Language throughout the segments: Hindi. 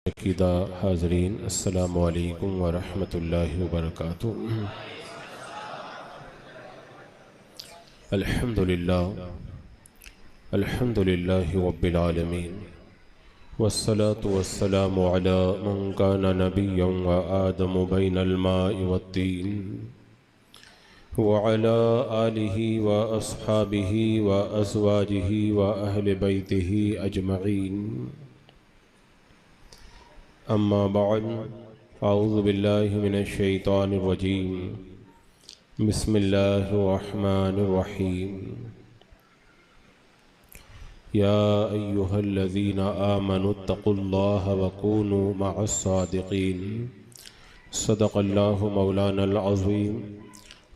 अक़ीदा हाज़रीन, अस्सलामु अलैकुम व रहमतुल्लाहि व बरकातुहू। अल्हम्दुलिल्लाहि रब्बिल आलमीन वस्सलातु वस्सलामु अला मन काना नबिय्यन व आदमु बैनल माइ वत्तीन व अला आलिहि व अस्हाबिहि व अज़वाजिहि व अहले बैतिहि अजमईन। अम्मा बअद, अऊज़ु बिल्लाहि मिनश शैतानिर रजीम। बिस्मिल्लाहिर रहमानिर रहीम। या अय्युहल्लज़ीना आमनुत्तक़ुल्लाहा व कूनू मअस्सादिक़ीन। सदक़ल्लाहु मौलानल अज़ीम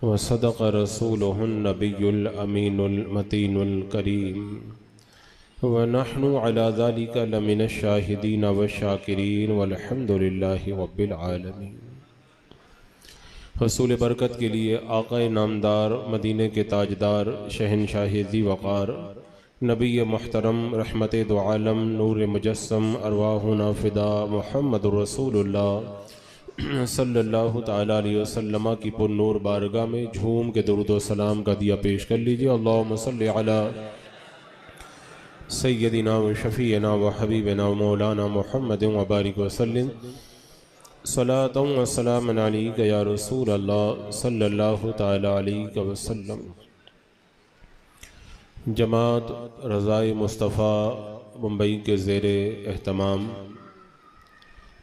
व सदक़ रसूलुहुन नबियुल अमीनुल मतीनुल करीम व नहनु अला ज़ालिका लमिनश शाहिदीन व शाकिरीन वल्हम्दुलिल्लाहि रब्बिल आलमीन। हसूल बरकत के लिए आक़ाए नामदार, मदीने के ताजदार, शहनशाह ज़ी वक़ार, नबी मुहतरम, रहमत दो आलम, नूर मुजस्सम, अरवाहुना फ़िदा मुहम्मदुर रसूलुल्लाह सल्लल्लाहु तआला अलैहि वसल्लम की पुन्नूर बारगाह में झूम के दुरूद व सलाम का दिया पेश कर लीजिए। अल्लाहुम्मा सल्लि अला सय्यदिना व शफ़ीना व हबीबना व मौलाना मुहम्मदिन व बारिक वसल्लिम सलातन व सलामन अलैका या रसूल अल्लाह सल्लल्लाहु तआला अलैहि वसल्लम। जमात रज़ाए मुस्तफ़ा मुंबई के ज़ेरे एहतमाम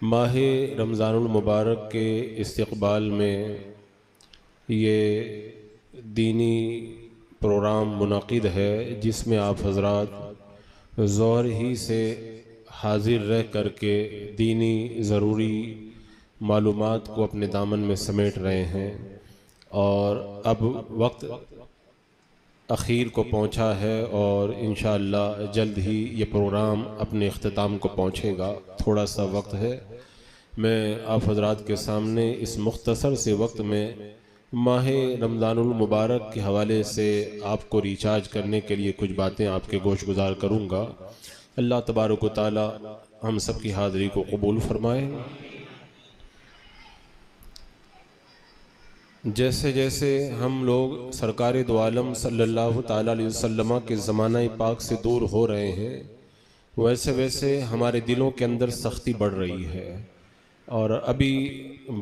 माह रमज़ानुल मुबारक के इस्तक़बाल में ये दीनी प्रोग्राम मुनक़िद है, जिसमें आप हज़रात ज़ोहर ही से हाज़िर रह कर के दीनी ज़रूरी मालूमात को अपने दामन में समेट रहे हैं और अब वक्त अखीर को पहुंचा है और इंशाअल्लाह जल्द ही ये प्रोग्राम अपने अख्ताम को पहुंचेगा। थोड़ा सा वक्त है। मैं आप हज़रात के सामने इस मुख्तसर से वक्त में माह रमज़ानुल मुबारक के हवाले से आपको रिचार्ज करने के लिए कुछ बातें आपके गोश गुजार करूँगा। अल्लाह तबारक व तआला हम सब की हाज़िरी को कबूल फरमाए। जैसे जैसे हम लोग सरकार दो आलम सल्लल्लाहु तआला अलैहि वसल्लम के ज़माना पाक से दूर हो रहे हैं, वैसे वैसे हमारे दिलों के अंदर सख्ती बढ़ रही है और अभी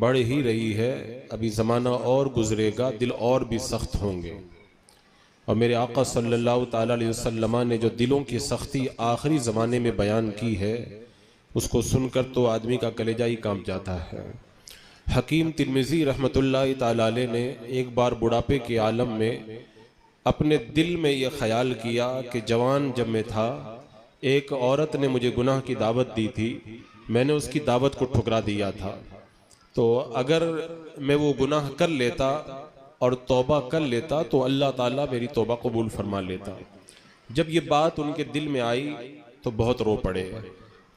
बढ़ ही रही है। अभी ज़माना और गुज़रेगा, दिल और भी सख्त होंगे। और मेरे आका सल्लल्लाहु तआला अलैहि वसल्लम ने जो दिलों की सख्ती आखिरी ज़माने में बयान की है, उसको सुनकर तो आदमी का कलेजा ही कांप जाता है। हकीम तिर्मिज़ी रहमतुल्लाहि तआला अलैह ने एक बार बुढ़ापे के आलम में अपने दिल में ये ख्याल किया कि जवान जब मैं था, एक औरत ने मुझे गुनाह की दावत दी थी, मैंने उसकी दावत को ठुकरा दिया था। तो अगर मैं वो गुनाह कर लेता और तौबा कर लेता तो अल्लाह ताला मेरी तौबा कबूल फरमा लेता। जब ये बात उनके दिल में आई तो बहुत रो पड़े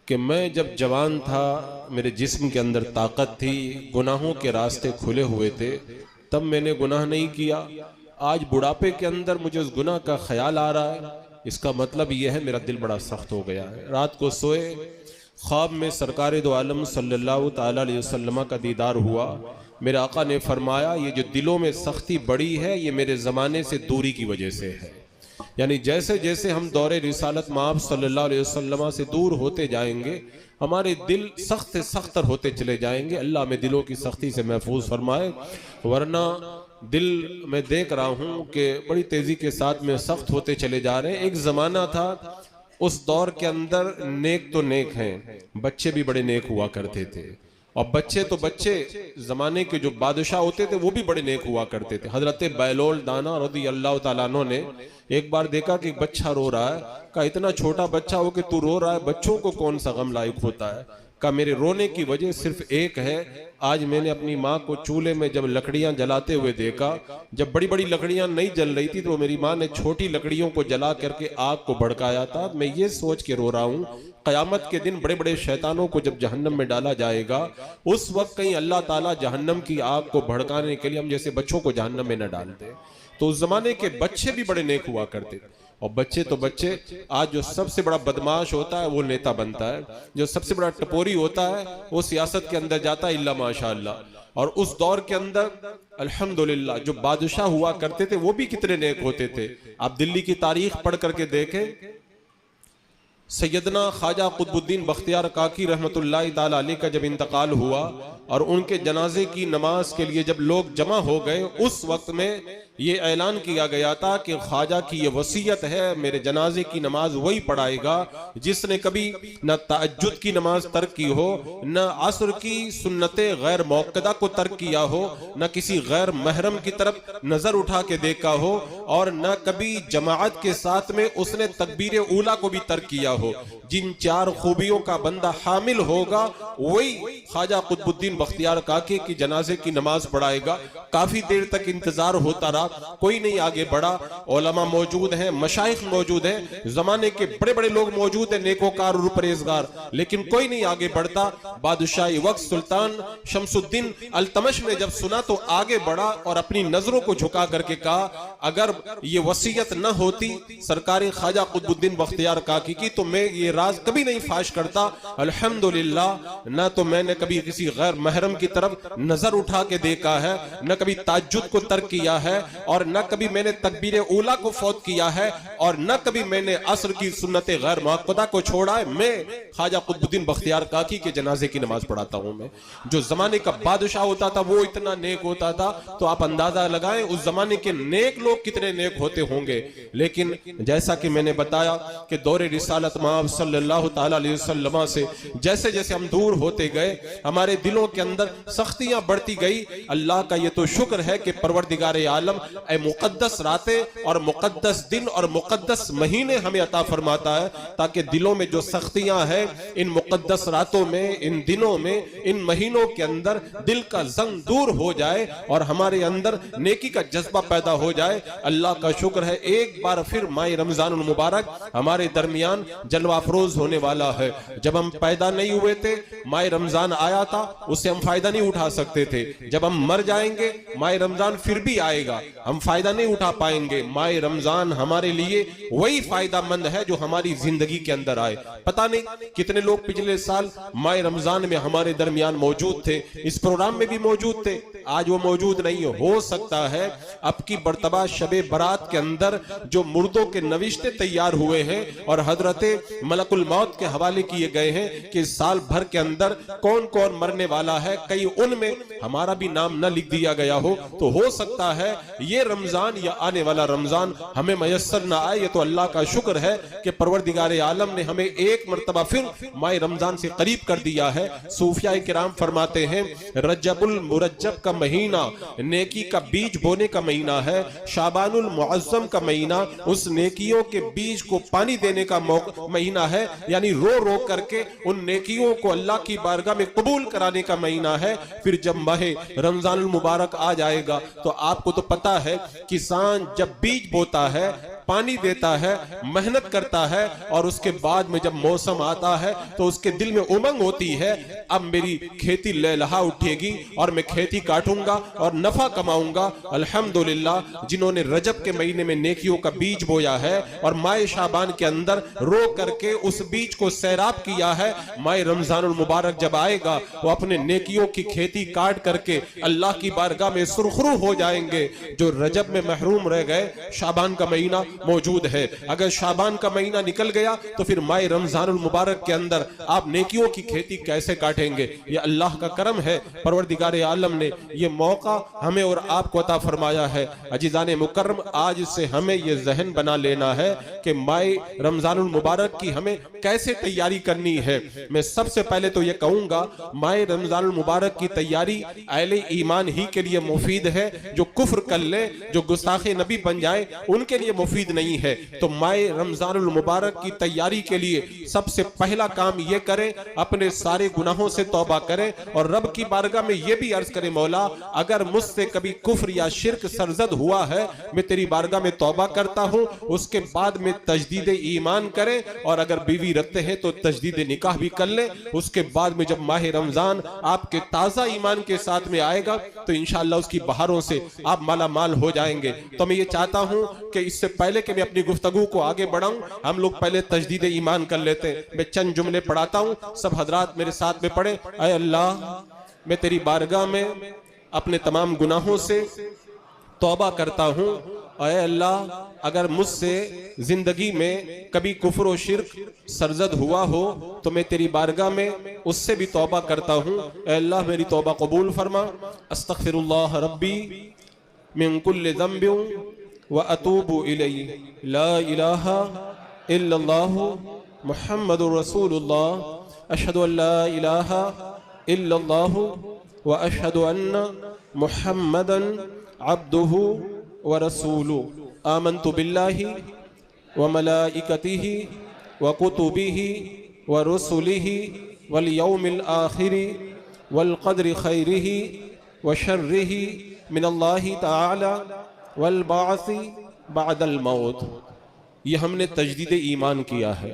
कि मैं जब जवान था, मेरे जिस्म के अंदर ताकत थी, गुनाहों के रास्ते खुले हुए थे, तब मैंने गुनाह नहीं किया। आज बुढ़ापे के अंदर मुझे उस गुनाह का ख्याल आ रहा है। इसका मतलब यह है मेरा दिल बड़ा सख्त हो गया है। रात को सोए, ख्वाब में सरकार दो आलम सल्लल्लाहु तआला अलैहि वसल्लम का दीदार हुआ। मेरे आका ने फरमाया, ये जो दिलों में सख्ती बढ़ी है, ये मेरे ज़माने से दूरी की वजह से है। यानी जैसे जैसे हम दौरे रिसालत माब सल्लल्लाहु अलैहि वसल्लम से दूर होते जाएंगे, हमारे दिल सख्त से सख्तर होते चले जाएंगे। अल्लाह में दिलों की सख्ती से महफूज फरमाए, वरना दिल मैं देख रहा हूँ कि बड़ी तेज़ी के साथ में सख्त होते चले जा रहे हैं। एक ज़माना था, उस दौर के अंदर नेक तो नेक हैं, बच्चे भी बड़े नेक हुआ करते थे। और बच्चे तो बच्चे, ज़माने के जो बादशाह होते थे वो भी बड़े नेक हुआ करते थे। हज़रत बैलोल दाना रज़ी अल्लाह तआला अन्हु ने एक बार देखा कि बच्चा रो रहा है। कहा, इतना छोटा बच्चा हो कि तू रो रहा है, बच्चों को कौन सा गम लायक होता है। कहा, मेरे रोने की वजह सिर्फ एक है। आज मैंने अपनी माँ को चूल्हे में जब लकड़ियाँ जलाते हुए देखा, जब बड़ी बड़ी लकड़ियाँ नहीं जल रही थी तो मेरी माँ ने छोटी लकड़ियों को जला करके आग को भड़काया था। मैं ये सोच के रो रहा हूँ, क़यामत के दिन बड़े बड़े शैतानों को जब जहन्नम में डाला जाएगा, उस वक्त कहीं अल्लाह ताला जहन्नम की आग को भड़काने के लिए हम जैसे बच्चों को जहन्नम में न डाल दे। तो उस जमाने के बच्चे भी बड़े नेक हुआ करते थे। और बच्चे तो बच्चे, आज जो सबसे बड़ा बदमाश होता है वो नेता बनता है, जो सबसे बड़ा टपोरी होता है वो सियासत के अंदर जाता है, इल्ला माशाअल्लाह। और उस दौर के अंदर अल्हम्दुलिल्लाह जो बादशाह हुआ करते थे वो भी कितने नेक होते थे। आप दिल्ली की तारीख पढ़ करके देखें, सैयदना ख्वाजा कुतुबुद्दीन बख्तियार काकी रहमतुल्लाह ताला अलैह का जब इंतकाल हुआ और उनके जनाजे की नमाज के लिए जब लोग जमा हो गए, उस वक्त में ये ऐलान किया गया था कि ख्वाजा की ये वसीयत है, मेरे जनाजे की नमाज वही पढ़ाएगा जिसने कभी न तहज्जुद की नमाज तर्क की हो, न असर की सुन्नते गैर मौक़दा को तर्क किया हो, न किसी गैर महरम की तरफ नजर उठा के देखा हो, और न कभी जमाअत के साथ में उसने तकबीर ऊला को भी तर्क किया हो। जिन 4 खूबियों का बंदा हामिल होगा वही ख्वाजा कुतुबुद्दीन बख्तियार काकी की जनाजे की नमाज पढ़ाएगा। काफी देर तक इंतजार होता रहा, कोई नहीं आगे बढ़ा। उलमा मौजूद हैं, मशाइख मौजूद हैं, जमाने के बड़े बड़े लोग मौजूद हैं, नेकोकार और परहेजगार, लेकिन कोई नहीं आगे बढ़ता। बादशाही वक्त सुल्तान शमसुद्दीन अल्तमश ने जब सुना तो आगे बढ़ा और अपनी नजरों को झुका करके कहा, अगर ये वसीयत न होती सरकारी ख्वाजा कुतुबुद्दीन बख्तियार काकी की तो मैं ये राज कभी नहीं फाश करता। अल्हम्दुलिल्लाह, न तो मैंने कभी किसी गैर महरम की तरफ नजर उठा के देखा है, न कभी ताज्जुद को तर्क किया है, और न कभी मैंने तकबीर ऊला को फौत किया है, और न कभी मैंने असर की सुन्नते गैर मुअक्कदा को छोड़ा है। मैं ख्वाजा कुतुबुद्दीन बख्तियार काकी के जनाजे की नमाज पढ़ाता हूं। मैं जो जमाने का बादशाह होता था वो इतना नेक होता था, तो आप अंदाजा लगाएं उस जमाने के नेक लोग कितने नेक होते होंगे। लेकिन जैसा कि मैंने बताया कि दौरे रिसालत माब सल्लल्लाहु ताला अलैहि वसल्लम से जैसे जैसे हम दूर होते गए, हमारे दिलों के अंदर सख्तियां बढ़ती गई। अल्लाह का ये तो शुक्र है कि परवरदिगार आलम ए मुकद्दस रातें और मुकद्दस दिन और मुकद्दस महीने हमें अता फरमाता है, ताकि दिलों में जो सख्तियां हैं इन मुकद्दस रातों में, इन दिनों में, इन महीनों के अंदर दिल का जंग दूर हो जाए और हमारे अंदर नेकी का जज्बा पैदा हो जाए। अल्लाह का शुक्र है एक बार फिर माह रमजानुल मुबारक हमारे दरमियान जलवा अफरोज होने वाला है। जब हम पैदा नहीं हुए थे माह रमजान आया था, उससे हम फायदा नहीं उठा सकते थे। जब हम मर जाएंगे माह रमजान फिर भी आएगा, हम फायदा नहीं उठा पाएंगे। माह रमजान हमारे लिए वही फायदा मंद है जो हमारी जिंदगी के अंदर आए। पता नहीं कितने लोग पिछले साल माह रमजान में हमारे दरमियान मौजूद थे, इस प्रोग्राम में भी मौजूद थे, आज वो मौजूद नहीं हो सकता है अब की बर्तबा शबे बरात के अंदर जो मुर्दों के नविश्ते तैयार हुए हैं और हजरते मलकुल मौत के हवाले किए गए हैं कि साल भर के अंदर कौन कौन मरने वाला है, कहीं उनमें हमारा भी नाम न लिख दिया गया तो हो सकता है ये रमजान या आने वाला रमजान हमें मयस्सर ना आए। ये तो अल्लाह का शुक्र है कि परवरदिगार आलम ने हमें एक मर्तबा फिर माह रमजान से करीब कर दिया है। सूफिया किराम फरमाते हैं रजबुल मुरज्जब का महीना नेकी का बीज बोने का महीना है, शाबानुल मुअज्जम का महीना उस नेकियों के बीज को पानी देने का महीना है, यानी रो रो करके उन नेकियों को अल्लाह की बारगाह में कबूल कराने का महीना है। फिर जब माह रमजानुल मुबारक आ जाएगा तो आपको तो पता है किसान जब बीज बोता है, पानी देता है, मेहनत करता है, और उसके बाद में जब मौसम आता है तो उसके दिल में उमंग होती है, अब मेरी खेती लहलहा उठेगी और मैं खेती काटूंगा और नफा कमाऊंगा। अल्हम्दुलिल्लाह जिन्होंने रजब के महीने में नेकियों का बीज बोया है और माह शाबान के अंदर रो करके उस बीज को सैराब किया है, माह रमजानुल मुबारक जब आएगा वो अपने नेकियों की खेती काट करके अल्लाह की बारगाह में सुरखरू हो जाएंगे। जो रजब में महरूम रह गए, शाबान का महीना मौजूद है, अगर शाबान का महीना निकल गया तो फिर माह रमजानुल मुबारक के अंदर आप नेकियों की खेती कैसे काटेंगे। ये अल्लाह का करम है, परवरदिगार आलम ने ये मौका हमें और आपको अता फरमाया है। अजीजाने मुकर्रम, आज से हमें ये जहन बना लेना है कि माह रमजानुल मुबारक की हमें कैसे तैयारी करनी है। मैं सबसे पहले तो ये कहूंगा माह रमजानुल मुबारक की तैयारी अहले ईमान ही के लिए मुफीद है, जो कुफ्र कर ले, जो गुस्ताखे नबी बन जाए उनके लिए मुफीद नहीं है। तो माह रमजानुल मुबारक की तैयारी के लिए सबसे पहला काम ये करें, अपने सारे गुनाहों से तौबा करें और रब की बारगाह में ये भी अर्ज करें, मौला अगर मुझसे कभी कुफ्र या शिर्क सरजद हुआ है मैं तेरी बारगाह में तौबा करता हूं। उसके बाद में तजदीद ईमान करें, और अगर बीवी रखते हैं तो तजदीद निकाह भी कर लें। उसके बाद में जब माह रमजान आपके ताज़ा ईमान के साथ में आएगा तो इंशाअल्लाह उसकी बहारों से आप माला माल हो जाएंगे। तो मैं ये चाहता हूं कि इससे पहले कि मैं अपनी गुफ्तगू को आगे बढ़ाऊं, हम लोग पहले तजदीद ईमान कर लेते हैं। मैं चंद जुमले पढ़ाता हूं, सब हजरात मेरे साथ में पढ़े। ऐ अल्लाह, मैं तेरी बारगाह में अपने तमाम गुनाहों से तौबा करता हूं। ऐ अल्लाह, अगर मुझसे जिंदगी में कभी कुफ्र और शिर्क सरजद हुआ हो तो मैं तेरी बारगाह में उससे भी तौबा करता हूं। ऐ अल्लाह, मेरी तौबा कबूल फरमा। अस्तगफिरुल्लाह रब्बी मिन कुल्लि ज़ंबिन व अतूबु इलैहि, ला इलाहा इल्लल्लाह मुहम्मदुर रसूलुल्लाह, अशहदु अल्ला इलाहा इल्लल्लाह व अशहदु अन्ना मुहम्मदन अब्दुहु व रसूलुहु, आमन्तु बिल्लाहि व मलाइकतिहि व कुतुबिहि व रुसुलिहि वल यौमिल आखिरि वल क़द्रि खैरिहि व शर्रिहि मिनल्लाहि तआला वल बाअसी बअदल मौत। ये हमने तजदीद ईमान किया है।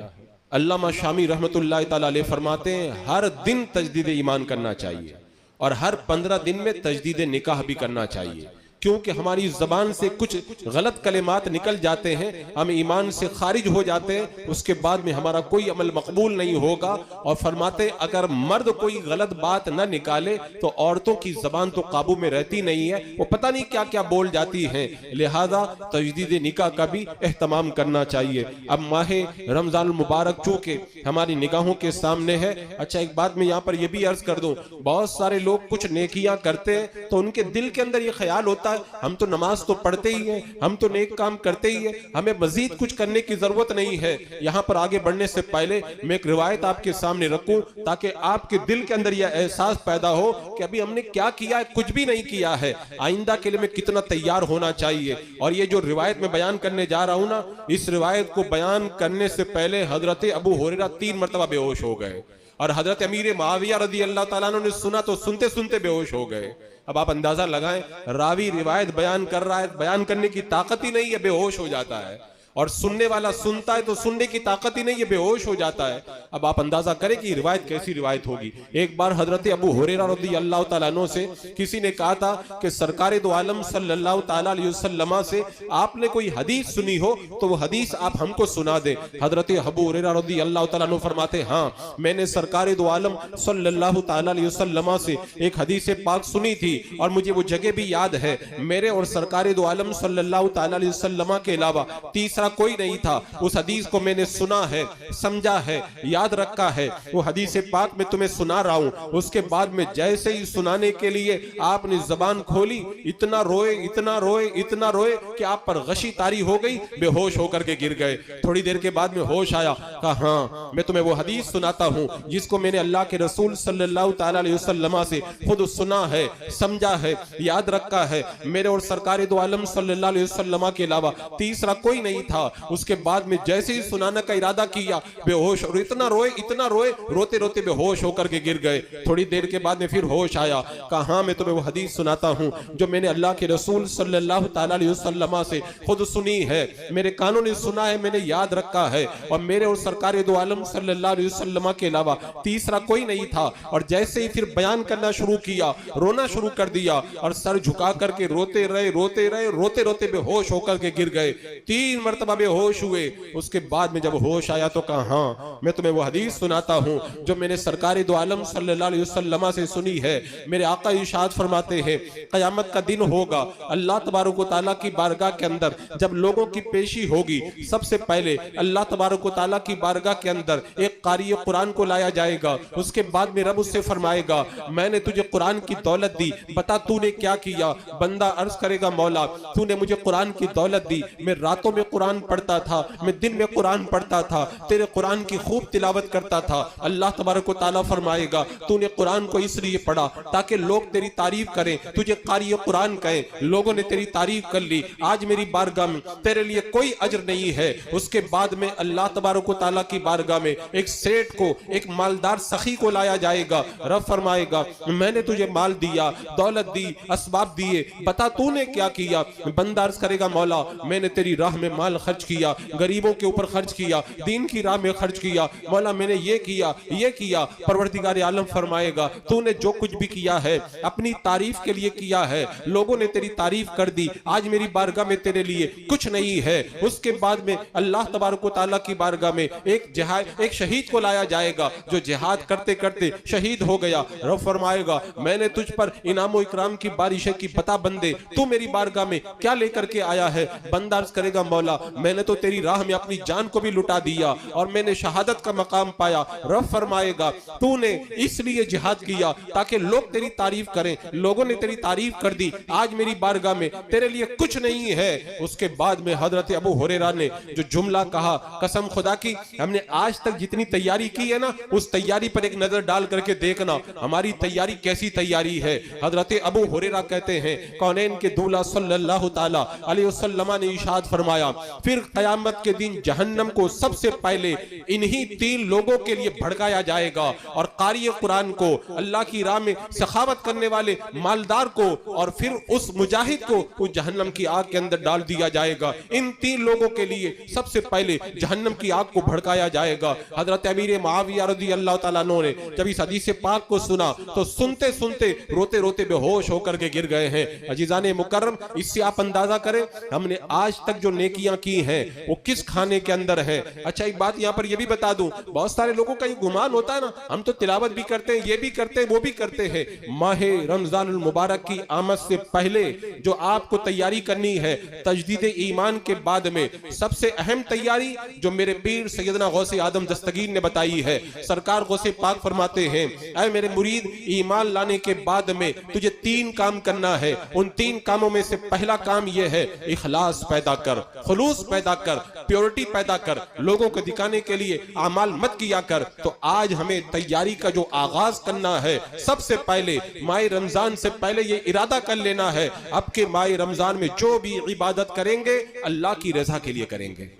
अल्लामा शामी रहमतुल्लाह ताला अलैह फरमाते हैं हर दिन तजदीद ईमान करना चाहिए और हर 15 दिन में तजदीद निकाह भी करना चाहिए, क्योंकि हमारी जबान से कुछ गलत कलिमात निकल जाते हैं, हम ईमान से खारिज हो जाते हैं, उसके बाद में हमारा कोई अमल मकबूल नहीं होगा। और फरमाते अगर मर्द कोई गलत बात न निकाले तो औरतों की जबान तो काबू में रहती नहीं है, वो पता नहीं क्या क्या बोल जाती हैं। लिहाजा तजदीद निकाह का भी एहतमाम करना चाहिए। अब माह रमजान मुबारक चूंकि हमारी निगाहों के सामने है। अच्छा, एक बात मैं यहाँ पर यह भी अर्ज कर दूं, बहुत सारे लोग कुछ नेकियां करते हैं तो उनके दिल के अंदर ये ख्याल होता है हम तो नमाज तो पढ़ते ही हैं, हम तो नेक काम करते ही हैं, हमें मजीद कुछ करने की जरूरत नहीं है। यहाँ पर आगे बढ़ने से पहले मैं एक रिवायत आपके सामने रखूं ताकि आपके दिल के अंदर यह एहसास पैदा हो कि अभी हमने क्या किया है, कुछ भी नहीं किया है, आइंदा के लिए मैं कितना तैयार होना चाहिए। और ये जो रिवायत में बयान करने जा रहा हूं ना, इस रिवायत को बयान करने से पहले हजरत अबू हुरैरा 3 मरतबा बेहोश हो गए और हजरत अमीर मुआविया रज़ी अल्लाह ताला अन्हु ने सुना तो सुनते सुनते बेहोश हो गए। अब आप अंदाजा लगाएं, रावी रिवायत बयान कर रहा है, बयान करने की ताकत ही नहीं है, बेहोश हो जाता है, और सुनने वाला सुनता है तो सुनने की ताकत ही नहीं है, बेहोश हो जाता है। अब आप अंदाजा करें कि रिवायत कैसी रिवायत होगी। एक बार हजरत अबू हुरैरा रज़ी अल्लाह ताला अन्हु से किसी ने कहा था कि सरकार दो आलम सल्लल्लाहु ताला अलैहि वसल्लम से आपने कोई हदीस सुनी हो तो वो हदीस आप हमको सुना दे। हजरत अबू हुरैरा रज़ी अल्लाह ताला अन्हु फरमाते, हाँ मैंने सरकार दो आलम सल्लल्लाहु ताला अलैहि वसल्लम से एक हदीस पाक सुनी थी और मुझे वो जगह भी याद है। मेरे और सरकार दो आलम सल्लल्लाहु ताला अलैहि वसल्लम के अलावा तीसरा कोई नहीं था। उस हदीस को मैंने सुना है, समझा है, याद रखा है। वो हदीस पाक मैं तुम्हें सुना रहा हूं। उसके बाद में जैसे ही सुनाने के लिए आपने जबान खोली, इतना रोए इतना रोए इतना रोए कि आप पर गशी तारी हो गई, बेहोश होकर के गिर गए। थोड़ी देर के बाद में होश आया, कहा हाँ मैं तुम्हें वो हदीस सुनाता हूं जिसको मैंने अल्लाह के रसूल सल्लल्लाहु ताला अलैहि वसल्लम से खुद सुना है, समझा है, याद रखा है। मेरे और सरकार दो आलम सल्लल्लाहु अलैहि वसल्लम के अलावा तीसरा कोई नहीं था। उसके बाद में जैसे ही सुनाने का इरादा किया, बेहोश, और इतना रोए, रोते रोते बेहोश होकर के गिर गए। थोड़ी देर के बाद में फिर होश आया, कहा हाँ मैं तुम्हें वो हदीस सुनाता हूं जो मैंने अल्लाह के रसूल सल्लल्लाहु ताला अलैहि वसल्लम से खुद सुनी है, मेरे कानों ने सुना है, मैंने याद रखा है, और मेरे और सरकार दो आलम सल्लल्लाहु अलैहि वसल्लम के अलावा तीसरा कोई नहीं था। और जैसे ही फिर बयान करना शुरू किया, रोना शुरू कर दिया और सर झुका करके रोते रहे, रोते रोते बेहोश होकर के गिर गए। 3 मरतबा बेहोश हुए। उसके बाद में जब होश आया तो कहा हाँ मैं तुम्हें वो हदीस सुनाता हूं जो मैंने सरकार दो आलम सल्लल्लाहु अलैहि वसल्लम से सुनी है। मेरे आका इरशाद फरमाते हैं क़यामत का दिन होगा, अल्लाह तबारक व तआला की बारगाह के अंदर जब लोगों की पेशी होगी, सबसे पहले अल्लाह तबारक व तआला की बारगाह के अंदर एक कारी कुरान को लाया जाएगा। उसके बाद में रब उससे फरमाएगा मैंने तुझे कुरान की दौलत दी, बता तूने क्या किया। बंदा अर्ज करेगा मौला तूने मुझे कुरान की दौलत दी, मैं रातों में कुरान पढ़ता था, मैं दिन में कुरान पढ़ता था, तेरे कुरान की खूब तिलावत करता था। अल्लाह तबारक व तआला फरमाएगा तूने कुरान को इसलिए पढ़ा ताकि लोग तेरी तारीफ करें, तुझे कारी कुरान कहें। लोगों ने तेरी तारीफ कर ली, आज मेरी बारगाह में तेरे लिए कोई अजर नहीं है। उसके बाद में अल्लाह तबारक व तआला की बारगाह में एक सेठ को, एक मालदार सखी को लाया जाएगा। रब फरमाएगा मैंने तुझे माल दिया, दौलत दी, असबाब दिए, बता तूने क्या किया। बंदा अर्ज करेगा मौला मैंने तेरी राह में माल खर्च किया, गरीबों के ऊपर खर्च किया, दीन की राह में खर्च किया, मौला मैंने ये किया। परवरदिगार आलम फरमाएगा तूने जो कुछ भी किया है अपनी तारीफ के लिए किया है, लोगों ने तेरी तारीफ कर दी, आज मेरी बारगाह में तेरे लिए कुछ नहीं है। उसके बाद में अल्लाह तबारक व तआला की बारगाह में एक शहीद को लाया जाएगा जो जिहाद करते करते शहीद हो गया। रब फरमाएगा मैंने तुझ पर इनाम व इकराम की बारिशें की, बता बंदे तू मेरी बारगाह में क्या लेकर के आया है। बंदा अर्ज करेगा मौला मैंने तो तेरी राह में अपनी जान को भी लुटा दिया और मैंने शहादत का मकाम पाया। रब फरमाएगा तूने इसलिए जिहाद किया ताकि लोग तेरी तारीफ करें, लोगों ने तेरी तारीफ कर दी, आज मेरी बारगाह में तेरे लिए कुछ नहीं है। उसके बाद में हजरत अबू हुरैरा ने जो जुमला कहा, कसम खुदा की हमने आज तक जितनी तैयारी की है ना उस तैयारी पर एक नजर डाल करके देखना हमारी तैयारी कैसी तैयारी है। हजरत अबू हुरैरा कहते हैं कौनैन के दूल्हा सल्लल्लाहु ताला अलैहि वसल्लम ने इरशाद फरमाया फिर क़यामत के दिन जहन्नम को सबसे पहले इन्हीं 3 लोगों के लिए भड़काया जाएगा और कारी कुरान को, अल्लाह की राह में सखावत करने वाले मालदार को और फिर उस मुजाहिद को उस जहन्नम की आग के अंदर डाल दिया जाएगा। इन 3 लोगों के लिए सबसे पहले जहन्नम की आग को भड़काया जाएगा। हजरत अमीर मुआविया रज़ी अल्लाह तआला अन्हु ने जब इस हदीस पाक को सुना तो सुनते सुनते रोते रोते बेहोश होकर के गिर गए हैं। अजीजाने मुकर्रम इससे आप अंदाजा करें हमने आज तक जो नेकियां की हैं वो किस खाने के अंदर है। अच्छा एक बात यहाँ पर यह भी बता दूं, बहुत सारे लोगों का ये गुमान होता है ना हम तो तिलावत भी करते हैं, ये भी करते हैं, वो भी करते हैं। माह रमजानुल मुबारक की आमद से पहले जो आपको तैयारी करनी है तजदीद ईमान के बाद में सबसे अहम तैयारी जो मेरे पीर सैयदना गौसे आदम दस्तगीर ने बताई है। सरकार गौसे पाक फरमाते हैं ऐ मेरे मुरीद ईमान लाने के बाद में तुझे 3 काम करना है। उन 3 कामों में से पहला काम यह है इखलास पैदा कर, खुलूस पैदा कर, प्योरिटी पैदा कर, लोगों को दिखाने के लिए आमाल मत किया कर। तो आज हमें तैयारी का जो आगाज करना है सबसे पहले माह रमजान से पहले ये इरादा कर लेना है अब के माह रमजान में जो भी इबादत करेंगे अल्लाह की रजा के लिए करेंगे।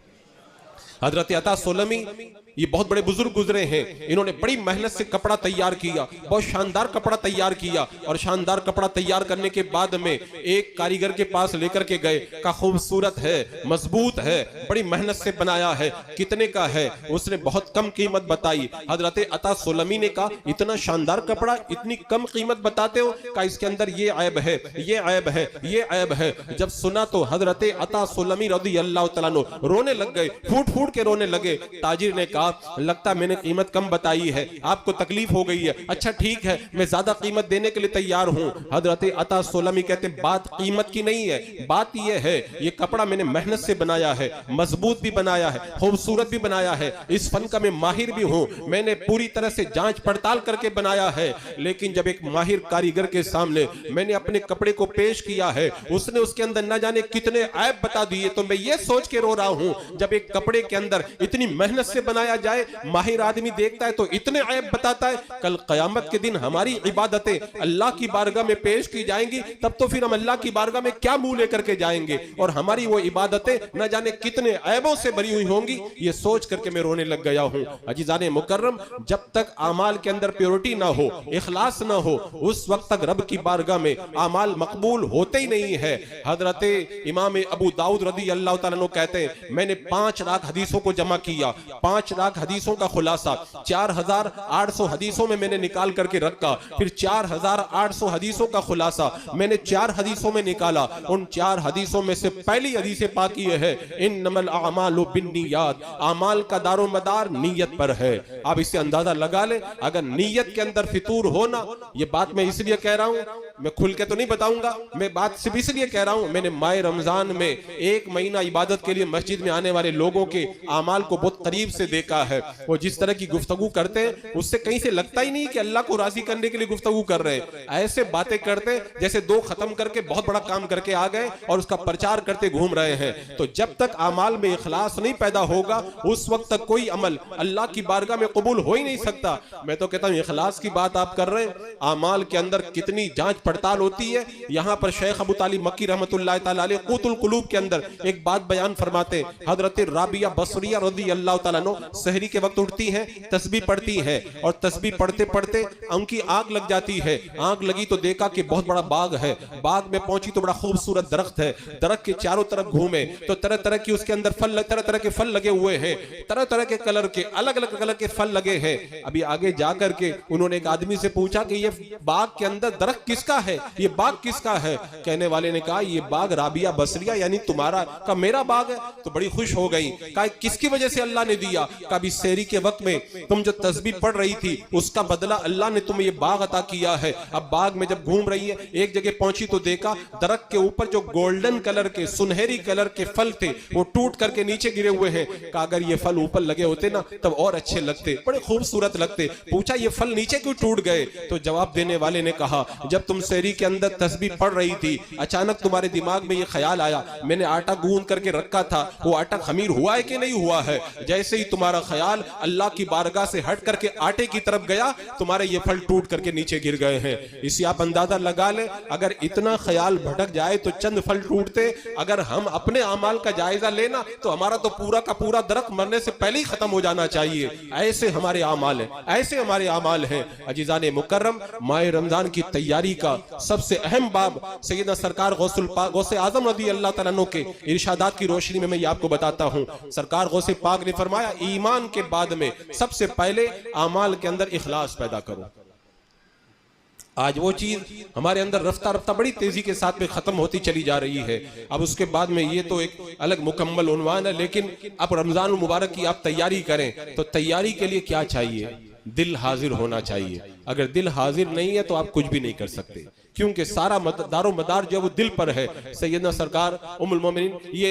हजरत अता सोलमी ये बहुत बड़े बुजुर्ग गुजरे हैं, इन्होंने बड़ी मेहनत से कपड़ा तैयार किया, बहुत शानदार कपड़ा तैयार किया और शानदार कपड़ा तैयार करने के बाद में एक कारीगर के पास लेकर के गए, का खूबसूरत है, मजबूत है, बड़ी मेहनत से बनाया है, कितने का है? उसने बहुत कम कीमत बताई। हजरत अता सोलमी ने कहा इतना शानदार कपड़ा इतनी कम कीमत बताते हो? का इसके अंदर ये ऐब है, ये ऐब है, ये ऐब है। जब सुना तो हजरत अता सोलमी रज़ी अल्लाह तआला अन्हु रोने लग गए, फूट फूट के रोने लगे। ताजिर ने कहा लगता मैंने कीमत कम बताई है, आपको तकलीफ हो गई है, अच्छा ठीक है मैं ज्यादा कीमत देने के लिए तैयार हूं। हजरत अता सोलमी कहते हैं बात कीमत की नहीं है, बात यह है ये कपड़ा मैंने मेहनत से बनाया है, मजबूत भी बनाया है, खूबसूरत भी बनाया है, इस फन का मैं माहिर भी हूं, मैंने पूरी तरह से जांच पड़ताल करके बनाया है। लेकिन जब एक माहिर कारीगर के सामने मैंने अपने कपड़े को पेश किया है उसने उसके अंदर न जाने कितने ऐब बता दिए, तो मैं ये सोच के रो रहा हूं जब एक कपड़े के अंदर इतनी मेहनत से बनाया जाए माहिर आदमी देखता है तो इतने ऐब बताता है। कल क़यामत के दिन हमारी इबादतें अल्लाह की बारगाह में पेश की जाएंगी तब तो फिर हम अल्लाह की बारगाह में क्या मुंह लेकर के जाएंगे और हमारी वो इबादतें न जाने कितने ऐबों से भरी हुई होंगी। ये सोच करके मैं रोने लग गया हूं। अजीजाने मुकर्रम जब तक आमाल के अंदर प्योरिटी ना हो, इखलास ना हो, उस वक्त तक रब की बारगाह में आमाल मकबूल होते ही नहीं है। हजरत इमाम अबू दाऊद रज़ी अल्लाह तआला अन्हु कहते हैं मैंने 5 लाख हदीसों को जमा किया, 5 लाख हदीसों का खुलासा 4800 हदीसों में मैंने निकाल करके रखा, फिर 4800 हदीसों का खुलासा मैंने 4 हदीसों में निकाला। उन 4 हदीसों में से पहली हदीस पाक ये है इन्नमल अमालु बिन्नियात, आमाल का दारो मदार नीयत पर है। आप इससे अंदाजा लगा ले अगर नीयत के अंदर फितूर हो ना, ये बात मैं इसलिए कह रहा हूं, मैं खुल के तो नहीं बताऊंगा, मैं बात सिर्फ इसलिए कह रहा हूं मैंने माह रमजान में 1 महीना इबादत के लिए मस्जिद में आने वाले लोगों के आमाल को बहुत करीब से देखा है। वो जिस तरह की गुफ्तगू करते हैं उससे कहीं से लगता ही नहीं कि अल्लाह को राजी करने के लिए गुफ्तगू कर रहे हैं। ऐसे बातें करते हैं जैसे 2 खत्म करके बहुत बड़ा काम करके आ गए और उसका प्रचार करते घूम रहे हैं। तो जब तक आमाल में इखलास नहीं पैदा होगा उस वक्त तक कोई अमल अल्लाह की बारगाह में कबूल हो ही नहीं सकता। मैं तो कहता हूं इखलास की बात आप कर रहे हैं, आमाल के अंदर कितनी जांच पड़ताल होती है। यहाँ पर शेख अबू तालिब मक्की रहमतुल्लाह ताला अलैह क़ूतुल क़ुलूब के अंदर एक बात बयान फरमाते, हजरत राबिया बसरिया रज़ी अल्लाह ताला अन्हा सहरी के वक्त उठती हैं, तस्बीह पढ़ती है और तस्बीह पढ़ते पढ़ते उनकी आग लग जाती है। आग लगी तो देखा कि बहुत बड़ा बाग है, बाग में पहुंची तो बड़ा खूबसूरत दरख्त है, दरख्त के चारों तरफ घूमे तो तरह तरह की उसके अंदर फल, तरह तरह के फल लगे हुए हैं, तरह तरह के कलर के, अलग अलग कलर के फल लगे हैं। अभी आगे जाकर के उन्होंने एक आदमी से पूछा कि ये बाग के अंदर दरख्त किसका है, ये बाग किसका है? कहने वाले ने कहा ये बाग राबिया बसरिया यानी तुम्हारा का मेरा बाग है। तो बड़ी खुश हो गई, कहा किसकी वजह से अल्लाह ने दिया? कभी सेहरी के वक्त में तुम जो तस्बीह पढ़ रही थी उसका बदला अल्लाह ने तुम्हें ये बाग अता किया है। अब बाग में जब घूम रही है एक जगह पहुंची तो देखा दरख्त के ऊपर जो गोल्डन कलर के सुनहरी कलर के फल थे वो टूट करके नीचे गिरे हुए हैं। कहा अगर ये फल ऊपर लगे होते ना तब और अच्छे लगते, बड़े खूबसूरत लगते। पूछा ये फल नीचे क्यों टूट गए? तो जवाब देने वाले ने कहा जब तुम सेहरी के अंदर तस्बीह पढ़ रही थी अचानक तुम्हारे दिमाग में ये ख्याल आया, मैंने आटा गूंद करके रखा था, वो आटा खमीर हुआ है कि नहीं हुआ है? जैसे ही तुम्हारा ख्याल अल्लाह की बारगाह से हट करके आटे की तरफ गया तुम्हारे ये फल टूट करके नीचे गिर गए हैं। इसी आप अंदाजा लगा ले अगर इतना ख्याल भटक जाए तो चंद फल टूटते। अगर हम अपने अमाल का जायजा लेना तो हमारा तो पूरा का पूरा दरख्त मरने से पहले ही खत्म हो जाना चाहिए। ऐसे हमारे अमाल है, ऐसे हमारे अमाल हैं। अजीज़ान मुकर्रम, माह रमजान की तैयारी का सबसे अहम बाब सैयदना सरकार गौसे आजम रज़ी अल्लाह तआला अन्हु के इरशादात की रोशनी में मैं ये आपको बताता हूँ। सरकार गौसे पाक ने फरमाया ईमान के बाद में सबसे पहले अमाल के अंदर इखलास पैदा करो। आज वो चीज हमारे अंदर रफ्ता रफ्ता बड़ी तेजी के साथ में खत्म होती चली जा रही है। अब उसके बाद में ये तो एक अलग मुकम्मल उन्वान है, लेकिन अब रमजान मुबारक की आप तैयारी करें तो तैयारी के लिए क्या चाहिए? दिल हाजिर होना चाहिए। अगर दिल हाजिर नहीं है तो आप कुछ भी नहीं कर सकते, क्योंकि सारा दारो मदार जो वो दिल पर है। सैयदना सरकार उम्मुल मोमिनीन ये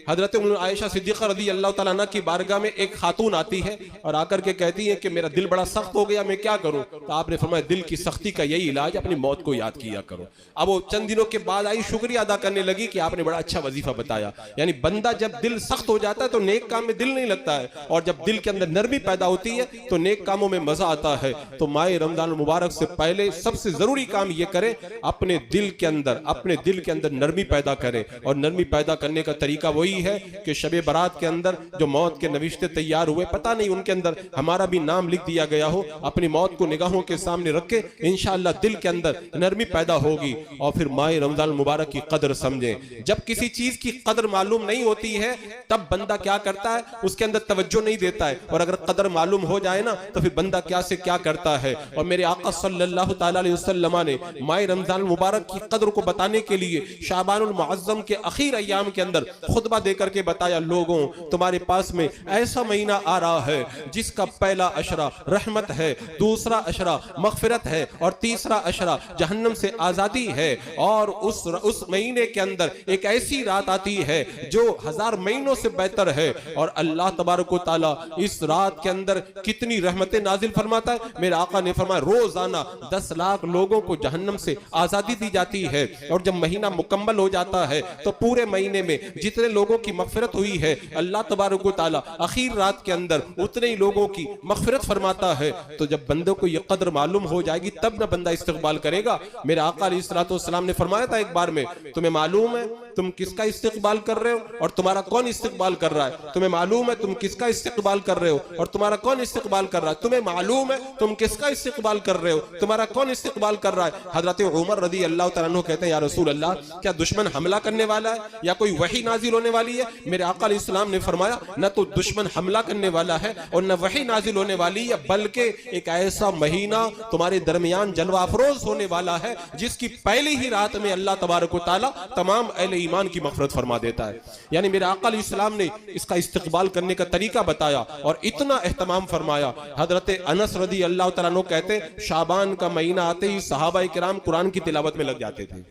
हजरत उम्मुल आयशा सिद्दीक़ा रज़ी अल्लाह तआला अन्हा की बारगाह में एक खातून आती है और आकर के कहती है कि मेरा दिल बड़ा सख्त हो गया, मैं क्या करूं? तो आपने फरमाया दिल की सख्ती का यही इलाज अपनी मौत को याद किया करो। अब वो चंद दिनों के बाद आई, शुक्रिया अदा करने लगी कि आपने बड़ा अच्छा वजीफा बताया। यानी बंदा जब दिल सख्त हो जाता है तो नेक काम में दिल नहीं लगता है, और जब दिल के अंदर नरमी पैदा होती है तो नेक कामों में मजा आता है। तो माह रमजान मुबारक से पहले सबसे जरूरी काम ये करें, अपने दिल के अंदर नरमी पैदा करें। और नरमी पैदा करने का तरीका वही है कि शबे बारात के अंदर जो मौत के नविश्ते तैयार हुए, पता नहीं उनके अंदर हमारा भी नाम लिख दिया गया हो, अपनी मौत को निगाहों के सामने रख के इंशाअल्लाह दिल के अंदर नरमी पैदा होगी। और फिर माह रमजान मुबारक की कदर समझें। जब किसी चीज की कदर मालूम नहीं होती है तब बंदा क्या करता है, उसके अंदर तवज्जो नहीं देता है, और अगर कदर मालूम हो जाए ना तो फिर बंदा क्या से क्या करता है। और मेरे आका सल्लल्लाहु ताला अलैहि वसल्लम ने माह रमजान मुबारक की कदर को बताने के लिए शाबानुल मुअज्जम के आखिर अय्याम के अंदर खुतबा देकर के बताया, लोगों तुम्हारे पास में ऐसा महीना आ रहा है जिसका पहला अशरा रहमत है, दूसरा अशरा मगफिरत है, और तीसरा अशरा जहन्नम से आजादी है। और उस महीने के अंदर एक ऐसी रात आती है जो 1000 महीनों से बेहतर है। और अल्लाह तबारक व तआला इस रात के अंदर कितनी रहमतें नाजिल फरमाता है। मेरे आका ने फरमाया रोजाना 10 लाख लोगों को जहन्नम से आजादी दी जाती है। और जब महीना मुकम्मल हो जाता है तो पूरे महीने में जितने लोगों की मगफिरत हुई है अल्लाह तबारक व तआला आखिर रात के अंदर उतने ही लोगों की मगफिरत फरमाता है। तो जब बंदों को ये कदर मालूम हो जाएगी तब ना बंदा इस्तकबाल करेगा। मेरे आका अलैहिस्सलातु वस्सलाम ने फरमाया था एक बार में, तुम्हें मालूम है तुम किसका इस्तकबाल कर रहे हो और तुम्हारा कौन इस्तकबाल कर रहा है? तुम्हें मालूम है तुम किसका इस्तकबाल कर रहे हो और तुम्हारा कौन इस्तकबाल कर रहा है? तुम्हें मालूम है तुम किसका इस्तकबाल कर रहे हो, तुम्हारा कौन इस्तकबाल कर रहा है? हजरत उमर रज़ी अल्लाह तआला अन्हु कहते हैं, या रसूल अल्लाह, क्या दुश्मन हमला करने वाला है या कोई वही नाजिल होने वाली है? मेरे आका अलैहिस्सलाम ने फरमाया, न तो दुश्मन हमला करने वाला है और न वही नाजिल होने वाली है, बल्कि एक ऐसा महीना तुम्हारे दरमियान जलवा अफरोज होने वाला है जिसकी पहली ही रात में अल्लाह तबारक व तआला तमाम अहले ईमान की मग़फ़िरत फरमा देता है। यानी मेरे आका अलैहिस्सलाम ने इसका इस्तक़बाल करने का तरीका बताया और इतना एहतमाम फरमाया। हजरत अनस रज़ी अल्लाह तआला अन्हु कहते, शाबान का महीना आते ही सहाबा किराम कुरान की तिलावत में लग जाते थे।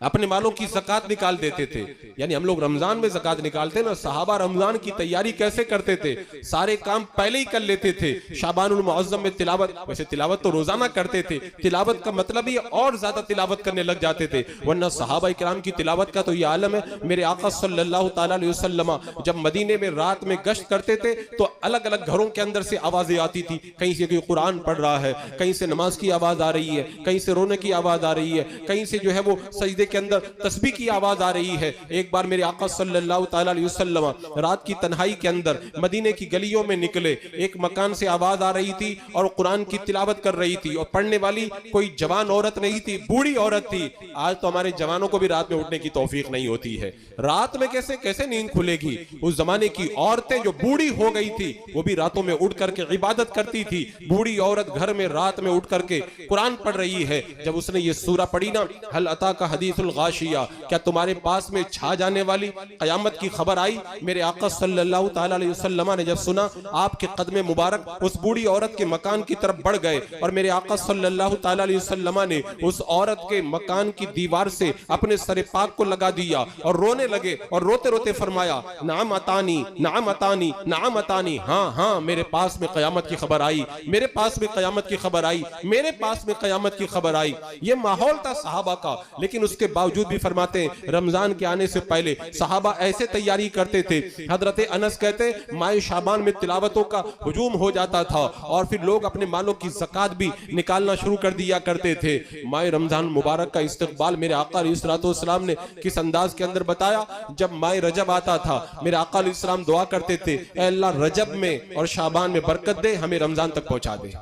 अपने मालों की ज़कात निकाल देते थे। यानी हम लोग रमजान में ज़कात निकालते ना, सहाबा रमजान की तैयारी कैसे करते थे, सारे काम पहले ही कर लेते थे। शाबानुल मुअज़्ज़म में तिलावत, वैसे तिलावत तो रोजाना करते थे, तिलावत का मतलब ही और ज्यादा तिलावत करने लग जाते थे, वरना सहाबा इकराम की तिलावत का तो ये आलम है। मेरे आका सल्लल्लाहु ताला अलैहि वसल्लम जब मदीने में रात में गश्त करते थे तो अलग अलग घरों के अंदर से आवाजें आती थी, कहीं से कोई कुरान पढ़ रहा है, कहीं से नमाज की आवाज आ रही है, कहीं से रोने की आवाज आ रही है, कहीं से जो है वो सजदे के अंदर तस्बीह की आवाज आ रही है। एक बार मेरे आका सल्लल्लाहु ताला अलैहि वसल्लम रात की तन्हाई के अंदर मदीने की गलियों में निकले, एक मकान से आवाज आ रही थी और कुरान की तिलावत कर रही थी, और पढ़ने वाली कोई जवान औरत नहीं थी, बूढ़ी औरत थी। आज तो हमारे जवानों को भी रात में उठने की तौफीक नहीं होती है, रात में कैसे कैसे नींद खुलेगी। उस जमाने की औरतें जो बूढ़ी हो गई थी वो भी रातों में उठ करके इबादत करती थी। बूढ़ी औरत घर में रात में उठ करके कुरान पढ़ रही है। जब उसने ये सूरा पढ़ी ना, हल अता का हदीसुल गाशिया, क्या तुम्हारे पास में छा जाने वाली कयामत की खबर आई। मेरे आका सल्लल्लाहु ताला अलैहि वसल्लम ने जब सुना, आपके कदमे मुबारक उस बूढ़ी औरत के मकान की तरफ बढ़ गए और मेरे आका सल्लल्लाहु ताला अलैहि वसल्लम ने उस औरत के मकान की दीवार से अपने सरे पाक को लगा दिया और रोने लगे और रोते रोते फरमाया, नाम अतानी नाम अतानी नाम अतानी, हाँ हाँ मेरे पास में कयामत की खबर आई, मेरे पास में कयामत की खबर आई, मेरे पास में कयामत की खबर आई। ये माहौल था सहाबा का, लेकिन उसके बावजूद भी फरमाते हैं रमजान के आने से पहले सहाबा ऐसे तैयारी करते थे। हजरत अनस कहते माए शाबान में तिलावतों का हुजूम हो जाता था और फिर लोग अपने मालों की ज़कात भी निकालना शुरू कर दिया करते थे। माए रमजान मुबारक का इस्तकबाल मेरे आका अलैहिस्सलाम ने किस अंदाज के अंदर बताया। जब माए रजब आता था मेरे आका अलैहिस्सलाम दुआ करते थे, ऐ अल्लाह रजब में और शाबान में बरकत दे, हमें रमजान तक पहुंचा दे,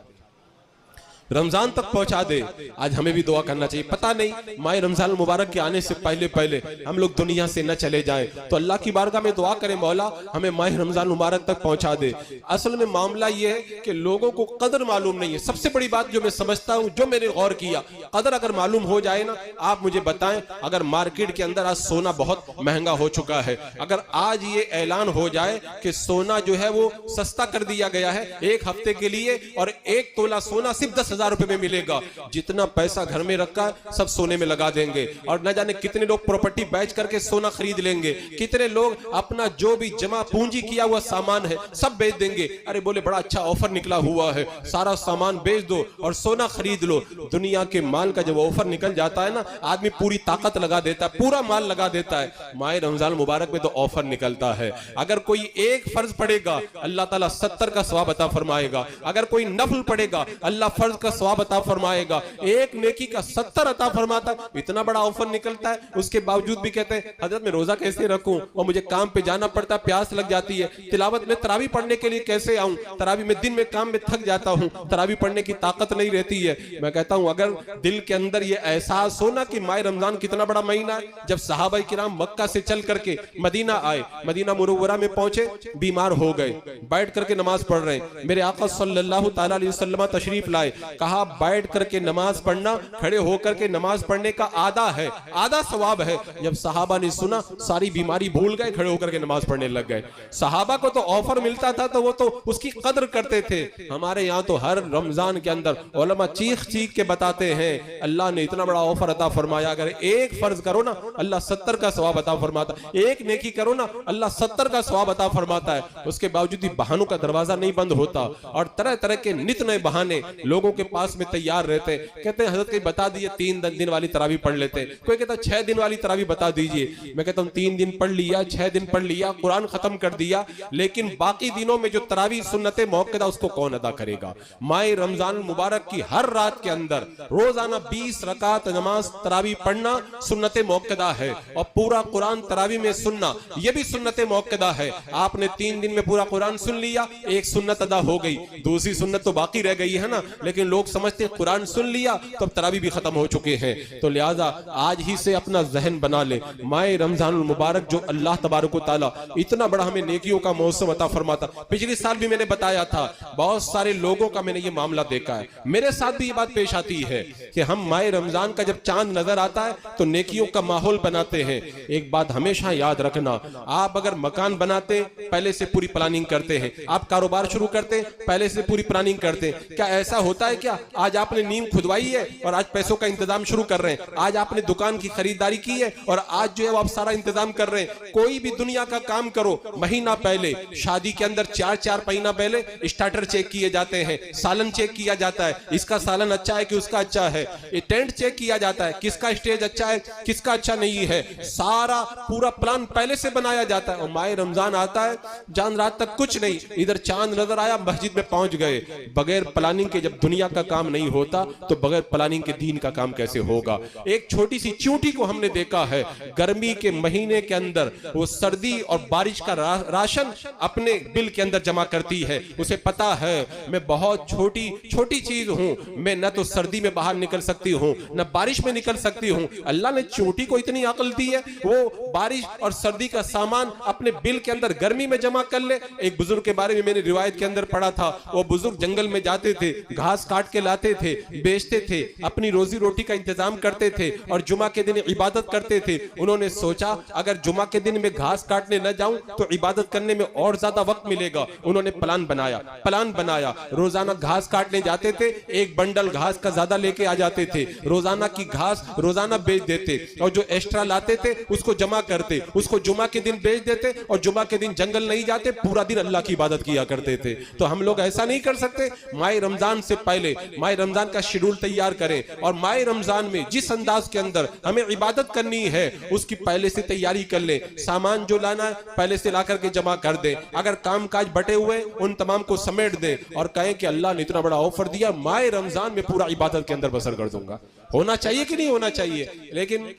रमजान तक पहुंचा दे। आज हमें भी दुआ करना चाहिए। पता नहीं माह रमजान मुबारक के आने से पहले पहले हम लोग दुनिया से न चले जाएं, तो अल्लाह की बारगाह में दुआ करें, मौला हमें माह रमजान मुबारक तक पहुंचा दे। असल में मामला ये है कि लोगों को कदर मालूम नहीं है। सबसे बड़ी बात जो मैं समझता हूं, जो मैंने गौर किया, कदर अगर मालूम हो जाए ना, आप मुझे बताएं, अगर मार्केट के अंदर आज सोना बहुत महंगा हो चुका है, अगर आज ये ऐलान हो जाए कि सोना जो है वो सस्ता कर दिया गया है एक हफ्ते के लिए और 1 तोला सोना सिर्फ 10,000 रुपए में मिलेगा, जितना पैसा घर में रखा है सब सोने में लगा देंगे और न जाने कितने लोग प्रॉपर्टी बेच करके सोना खरीद लेंगे, कितने लोग अपना जो भी जमा पूंजी किया हुआ सामान है सब बेच देंगे। अरे बोले बड़ा अच्छा ऑफर निकला हुआ है, सारा सामान बेच दो और सोना खरीद लो। दुनिया के माल का जब ऑफर निकल जाता है ना, आदमी पूरी ताकत लगा देता है, पूरा माल लगा देता है। माह रमजान मुबारक में तो ऑफर निकलता है। अगर कोई एक फर्ज पड़ेगा अल्लाह ताला 70 का सवाब अता फरमाएगा, अगर कोई नफल पड़ेगा अल्लाह फर्ज का सवाब अता फरमाएगा, एक नेकी का 70 अता फरमाता। इतना बड़ा ऑफर निकलता है, उसके बावजूद भी कहते हैं हजरत मैं रोजा कैसे रखूं और मुझे काम पे जाना पड़ता है, प्यास लग जाती है, तिलावत में तरावी पढ़ने के लिए कैसे आऊं, तरावी में दिन में काम में थक जाता हूं, तरावी पढ़ने की ताकत नहीं रहती है। मैं कहता हूं अगर दिल के अंदर ये एहसास हो ना कि माह रमजान कितना बड़ा महीना है। जब सहाबा किराम मक्का से चल करके मदीना आए, मदीना मुनव्वरा में पहुंचे, बीमार हो गए, बैठ करके नमाज पढ़ रहे हैं। मेरे आका सल्लल्लाहु ताला अलैहि वसल्लम तशरीफ लाए, कहा बैठ करके नमाज पढ़ना खड़े होकर के नमाज पढ़ने का आधा है, आधा सवाब है। जब सहाबा ने सुना सारी बीमारी भूल गए, खड़े होकर के नमाज पढ़ने लग गए। सहाबा को तो ऑफर मिलता था तो वो तो उसकी कदर करते थे। हमारे यहाँ तो हर रमजान के अंदर उलमा चीख चीख के बताते हैं अल्लाह ने इतना बड़ा ऑफर अता फरमाया, अगर एक फर्ज करो ना अल्लाह 70 का सवाब अता फरमाता, एक नेकी करो ना अल्लाह 70 का सवाब अता फरमाता है। उसके बावजूद भी बहानों का दरवाजा नहीं बंद होता और तरह तरह के नित नए बहाने लोगों के पास में तैयार रहते हैं। कहते हैं हजरत के बता दीजिए 3 दिन वाली तरावी पढ़ लेते हैं, कोई कहता 6 दिन वाली तरावी बता दीजिए। मैं कहता हूं 3 दिन पढ़ लिया, 6 दिन पढ़ लिया, कुरान खत्म कर दिया, लेकिन बाकी दिनों में जो तरावी सुन्नत मौक़दा उसको कौन अदा करेगा। माह रमजान मुबारक की हर रात के अंदर रोजाना 20 रकात नमाज तरावी पढ़ना सुन्नत मौक़दा है और पूरा कुरान तरावी में सुनना यह भी सुन्नत मौक़दा है। आपने 3 दिन में पूरा कुरान सुन लिया, एक सुन्नत अदा हो गई, दूसरी सुन्नत तो बाकी रह गई है ना। लेकिन लोग समझते हैं कुरान सुन लिया तो अब तरावी भी खत्म हो चुके हैं। तो लिहाजा आज ही से अपना जहन बना ले, माह रमजान मुबारक जो अल्लाह तबारक व तआला इतना बड़ा हमें नेकियों का मौसम अता फरमाता। पिछले साल भी मैंने बताया था, बहुत सारे लोगों का मैंने ये मामला देखा है, मेरे साथ भी ये बात पेश आती है कि हम माह रमजान का जब चांद नजर आता है तो नेकियों का माहौल बनाते हैं। एक बात हमेशा याद रखना, आप अगर मकान बनाते पहले से पूरी प्लानिंग करते हैं, आप कारोबार शुरू करते पहले से पूरी प्लानिंग करते हैं। क्या ऐसा होता है क्या, आज आपने नींव खुदवाई है और आज पैसों का इंतजाम शुरू कर रहे हैं, आज आपने दुकान की खरीदारी की है और आज जो है वो आप सारा इंतजाम कर रहे हैं। कोई भी दुनिया का काम करो, महीना पहले शादी के अंदर 4 महीना पहले स्टार्टर चेक किए जाते हैं, सालन चेक किया जाता है, इसका सालन अच्छा है कि उसका अच्छा है, ये टेंट चेक किया जाता है, किसका स्टेज अच्छा है किसका अच्छा नहीं है, सारा पूरा प्लान पहले से बनाया जाता है। और माह रमजान आता है, जान रात तक कुछ नहीं, इधर चांद नजर आया मस्जिद में पहुंच गए। बगैर प्लानिंग के जब दुनिया का काम नहीं होता तो बगैर प्लानिंग के दीन का काम कैसे होगा। एक छोटी सी चींटी को हमने देखा है, गर्मी के महीने के अंदर वो सर्दी और बारिश का राशन अपने बिल के अंदर जमा करती है। उसे पता है मैं बहुत छोटी चीज हूं, मैं न तो सर्दी में बाहर निकल सकती हूं न बारिश में निकल सकती हूं। अल्लाह ने चींटी को इतनी अकल दी है, वो बारिश और सर्दी का सामान अपने बिल के अंदर गर्मी में जमा कर ले। एक बुजुर्ग के बारे में मैंने रिवायत के अंदर पढ़ा था, वो बुजुर्ग जंगल में जाते थे, घास काट के लाते थे, बेचते थे, अपनी रोजी रोटी का इंतजाम करते थे और जुमा के दिन इबादत करते थे। उन्होंने सोचा अगर जुमा के दिन में घास काटने न जाऊं तो इबादत करने में और ज्यादा वक्त मिलेगा। उन्होंने प्लान बनाया, रोजाना घास काटने जाते थे, एक बंडल घास का ज्यादा लेके आ जाते थे, रोजाना की घास रोजाना बेच देते और जो एक्स्ट्रा लाते थे उसको जमा करते, उसको जुमा के दिन बेच देते और जुमा के दिन जंगल नहीं जाते, पूरा दिन अल्लाह की इबादत किया करते थे। तो हम लोग ऐसा नहीं कर सकते। माह रमजान से पहले माह रमजान का शेड्यूल तैयार करें और माह रमजान में जिस अंदाज के अंदर हमें इबादत करनी है उसकी पहले से तैयारी कर ले। सामान जो लाना है पहले से ला करके जमा कर दे, अगर काम काज बटे हुए उन तमाम को समेट दे और कहें कि अल्लाह ने इतना बड़ा ऑफर दिया, माह रमजान में पूरा इबादत के अंदर बसर कर दूंगा। होना चाहिए कि नहीं होना चाहिए? लेकिन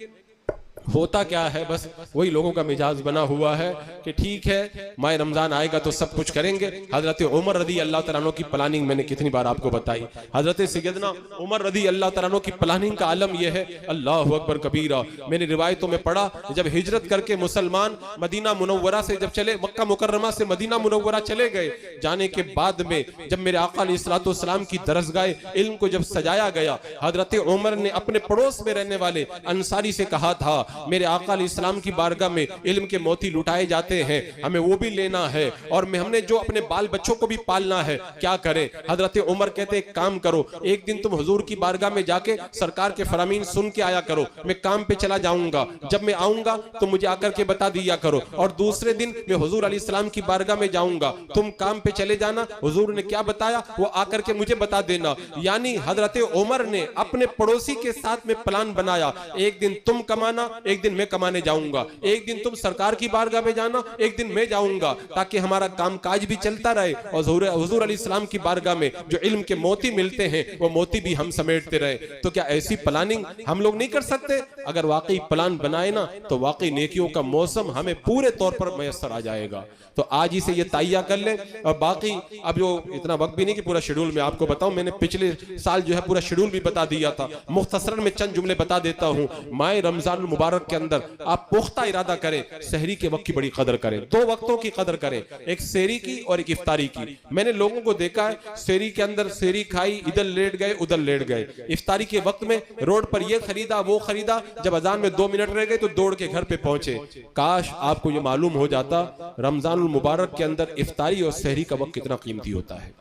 होता क्या है, बस वही लोगों का मिजाज बना हुआ है कि ठीक है माह रमजान आएगा तो सब कुछ करेंगे। हजरत उमर रदी अल्लाह तआला अन्हु की प्लानिंग मैंने कितनी बार आपको बताई। हजरत सैयदना उमर रदी अल्लाह तआला अन्हु की प्लानिंग का आलम यह है, अल्लाहु अकबर कबीरा। मैंने रिवायतों में पढ़ा, जब हिजरत करके मुसलमान मदीना मुनव्वरा से जब चले, मक्का मुकर्रमा से मदीना मुनव्वरा चले गए, जाने के बाद में जब मेरे आका अलैहिस्सलातु वस्सलाम की दरसगाह इल्म को जब सजाया गया, हजरत उमर ने अपने पड़ोस में रहने वाले अंसारी से कहा था, मेरे आका अलैहिस्सलाम की बारगाह में इल्म के मोती लुटाए जाते हैं, हमें वो भी लेना है और हमने जो अपने बाल बच्चों को भी पालना है, क्या करें? हजरत उमर कहते एक काम करो, एक दिन तुम हुजूर की बारगाह में जाके सरकार के फरामीन सुन के आया करो, मैं काम पे चला जाऊंगा, जब मैं आऊंगा तो मुझे आकर के बता दिया करो, और दूसरे दिन मैं हुजूर अलैहिस्सलाम की बारगाह में जाऊंगा, तुम काम पे चले जाना, हुजूर ने क्या बताया वो आकर के मुझे बता देना। यानी हजरत उमर ने अपने पड़ोसी के साथ में प्लान बनाया, एक दिन तुम कमाना, एक दिन मैं कमाने जाऊंगा, एक दिन तुम सरकार की बारगाह में जाना, एक दिन मैं जाऊंगा, ताकि हमारा कामकाज भी चलता रहे और हुजूर अलैहिस्सलाम की बारगाह में जो इल्म के मोती मिलते हैं वो मोती भी हम समेटते रहे। तो क्या ऐसी प्लानिंग हम लोग नहीं कर सकते? अगर वाकई प्लान बनाए ना तो वाकई नेकियों का मौसम हमें पूरे तौर पर मैसर आ जाएगा। तो आज ही से ये तैयार कर ले। और बाकी अब जो इतना वक्त भी नहीं कि पूरा शेड्यूल में आपको बताऊं, मैंने पिछले साल जो है पूरा शेड्यूल भी बता दिया था, मुख्तसरन में चंद जुमले बता देता हूं। माह रमजान मुबारक के अंदर आप पुख्ता इरादा करें, सहरी के वक्त की बड़ी कदर करें, दो वक्तों की कदर करें, एक सहरी की और एक इफ्तारी की। मैंने लोगों को देखा है सहरी के अंदर सहरी खाई, इधर लेट गए उधर लेट गए, इफ्तारी के वक्त में रोड पर ये खरीदा वो खरीदा, जब अजान में 2 मिनट रह गए तो दौड़ के घर पे पहुंचे। काश आपको ये मालूम हो जाता रमजान मुबारक के अंदर इफ्तारी और सहरी का वक्त कितना कीमती होता है।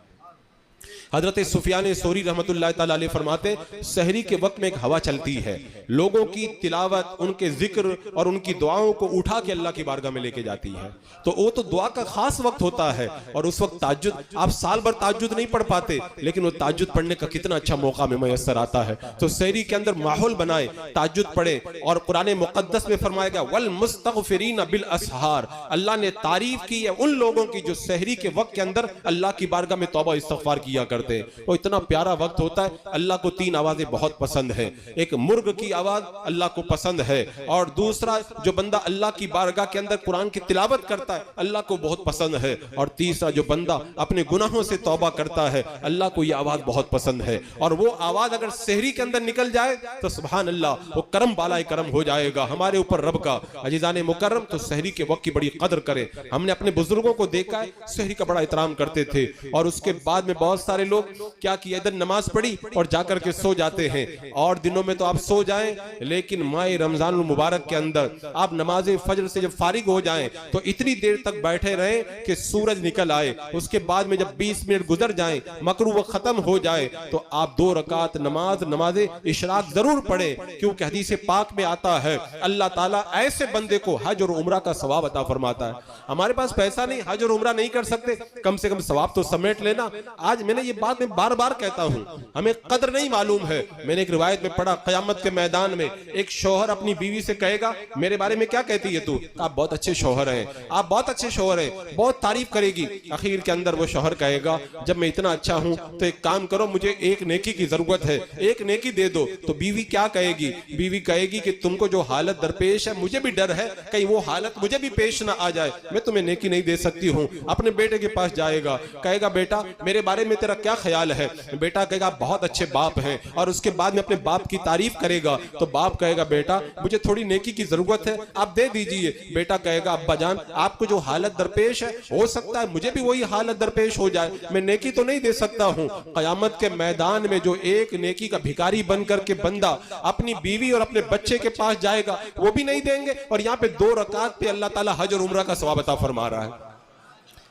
हजरत सुफियान सौरी रहमतुल्लाह ताला अलैह फरमाते, सहरी के वक्त में एक हवा चलती है, लोगों की तिलावत, उनके जिक्र और उनकी दुआओं को उठा के अल्लाह की बारगाह में लेके जाती है। तो वो तो दुआ का खास वक्त होता है और उस वक्त ताज्जुद, आप साल भर ताज्जुद नहीं पढ़ पाते, लेकिन वो ताज्जुद पढ़ने का कितना अच्छा मौका में मैसर आता है। तो सहरी के अंदर माहौल बनाए, ताज्जुद पढ़े। और कुरान मुक़द्दस में फरमाया गया वल मुस्तगफिरीन बिल असहार, अल्लाह ने तारीफ की है उन लोगों की जो सहरी के वक्त के अंदर अल्लाह की बारगाह में तौबा इस्तगफार किया करते हैं। वो इतना प्यारा वक्त होता है। अल्लाह को 3 आवाजें बहुत पसंद है, एक मुर्ग की आवाज अल्लाह को पसंद है, और दूसरा जो बंदा अल्लाह की बारगाह के अंदर कुरान की तिलावत करता है अल्लाह को बहुत पसंद है, और तीसरा जो बंदा अपने गुनाहों से तौबा करता है अल्लाह को यह आवाज बहुत पसंद है। और वो आवाज अगर सहरी के अंदर निकल जाए तो सुभान अल्लाह, वो करम बालाए करम हो जाएगा हमारे ऊपर रब का। अजीजाने मुकर्रम, तो सहरी के वक्त की बड़ी कदर करें। हमने अपने बुजुर्गों को देखा है सहरी का बड़ा एहतराम करते थे, और उसके बाद में बहुत सारे लोग क्या किया, इधर नमाज पढ़ी और जाकर के सो जाते हैं। और दिनों में तो आप सो जाएं, लेकिन माह रमजान मुबारक के अंदर आप नमाज फजर से जब फारिग हो जाएं तो इतनी देर तक बैठे रहें कि सूरज निकल आए। उसके बाद में जब 20 मिनट गुजर जाएं, मकरूह खत्म हो जाए, तो आप 2 रकात नमाज इशराक जरूर पढ़ें, क्योंकि हदीस पाक में आता है अल्लाह ताला ऐसे बंदे को हज और उम्रा का सवाब अता फरमाता है। हमारे पास पैसा नहीं, हज और उम्रा नहीं कर सकते, कम से कम सवाब तो समेट लेना। आज मैंने ये बात मैं बार बार कहता हूं, हमें कदर नहीं मालूम है। मैंने एक रिवायत में पढ़ा, क़यामत के मैदान में एक शौहर अपनी बीवी से कहेगा, मेरे बारे में क्या कहती है तू? आप बहुत अच्छे शौहर हैं, आप बहुत अच्छे शौहर हैं, बहुत तारीफ करेगी। आखिर के अंदर वो शौहर कहेगा, जब मैं इतना अच्छा हूं तो एक काम करो, मुझे एक नेकी की जरूरत है, एक नेकी दे दो। तो बीवी क्या कहेगी? बीवी कहेगी कि तुमको जो हालत दरपेश है, मुझे भी डर है कहीं वो हालत मुझे भी पेश ना आ जाए, मैं तुम्हें नेकी नहीं दे सकती हूँ। अपने बेटे के पास जाएगा, कहेगा बेटा मेरे बारे में तेरा क्या ख्याल है? बेटा कहेगा बहुत अच्छे बाप हैं, और उसके बाद में अपने बाप की तारीफ करेगा। तो बाप कहेगा बेटा मुझे थोड़ी नेकी की जरूरत है, आप दे दीजिए। बेटा कहेगा अब्बा जान आपको जो हालत दरपेश है, हो सकता है मुझे भी वही हालत दरपेश हो जाए, मैं नेकी तो नहीं दे सकता हूँ। क़यामत के मैदान में जो एक नेकी का भिखारी बन करके बंदा अपनी बीवी और अपने बच्चे के पास जाएगा, वो भी नहीं देंगे, और यहाँ पे 2 रकात पे अल्लाह ताला हज और उम्रा का सवाब अता फरमा रहा है।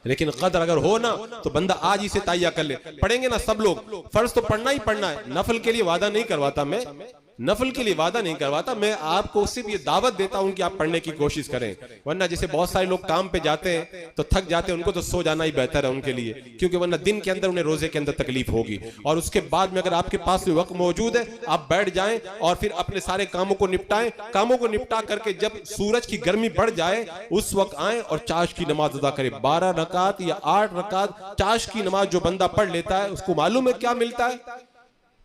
लेकिन कदर अगर हो ना तो बंदा आज ही से तैयार कर ले। पढ़ेंगे ना सब लोग, फर्ज तो पढ़ना ही पढ़ना है, नफल के लिए वादा नहीं करवाता मैं, नफल के लिए वादा नहीं करवाता मैं, आपको सिर्फ ये दावत देता हूं कि आप पढ़ने की कोशिश करें। वरना जैसे बहुत सारे लोग काम पे जाते हैं तो थक जाते हैं, उनको तो सो जाना ही बेहतर है उनके लिए, क्योंकि वरना दिन के अंदर उन्हें रोजे के अंदर तकलीफ होगी। और उसके बाद में अगर आपके पास वक्त मौजूद है, आप बैठ जाएं और फिर अपने सारे कामों को निपटाएं। कामों को निपटा करके जब सूरज की गर्मी बढ़ जाए उस वक्त आए और चाश की नमाज अदा करें। 12 रकात या 8 रकात चाश की नमाज जो बंदा पढ़ लेता है, उसको मालूम है क्या मिलता है।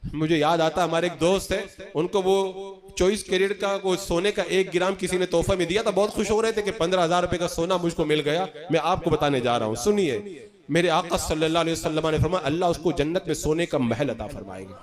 मुझे याद आता, हमारे एक दोस्त है, उनको वो 24 कैरेट का वो सोने का 1 ग्राम किसी ने तोहफा में दिया था। बहुत खुश हो रहे थे कि 15,000 रुपए का सोना मुझको मिल गया। मैं आपको बताने जा रहा हूं, सुनिए। मेरे आका सल्लल्लाहु अलैहि वसल्लम ने फरमाया अल्लाह उसको जन्नत में सोने का महल अता फरमाएगा।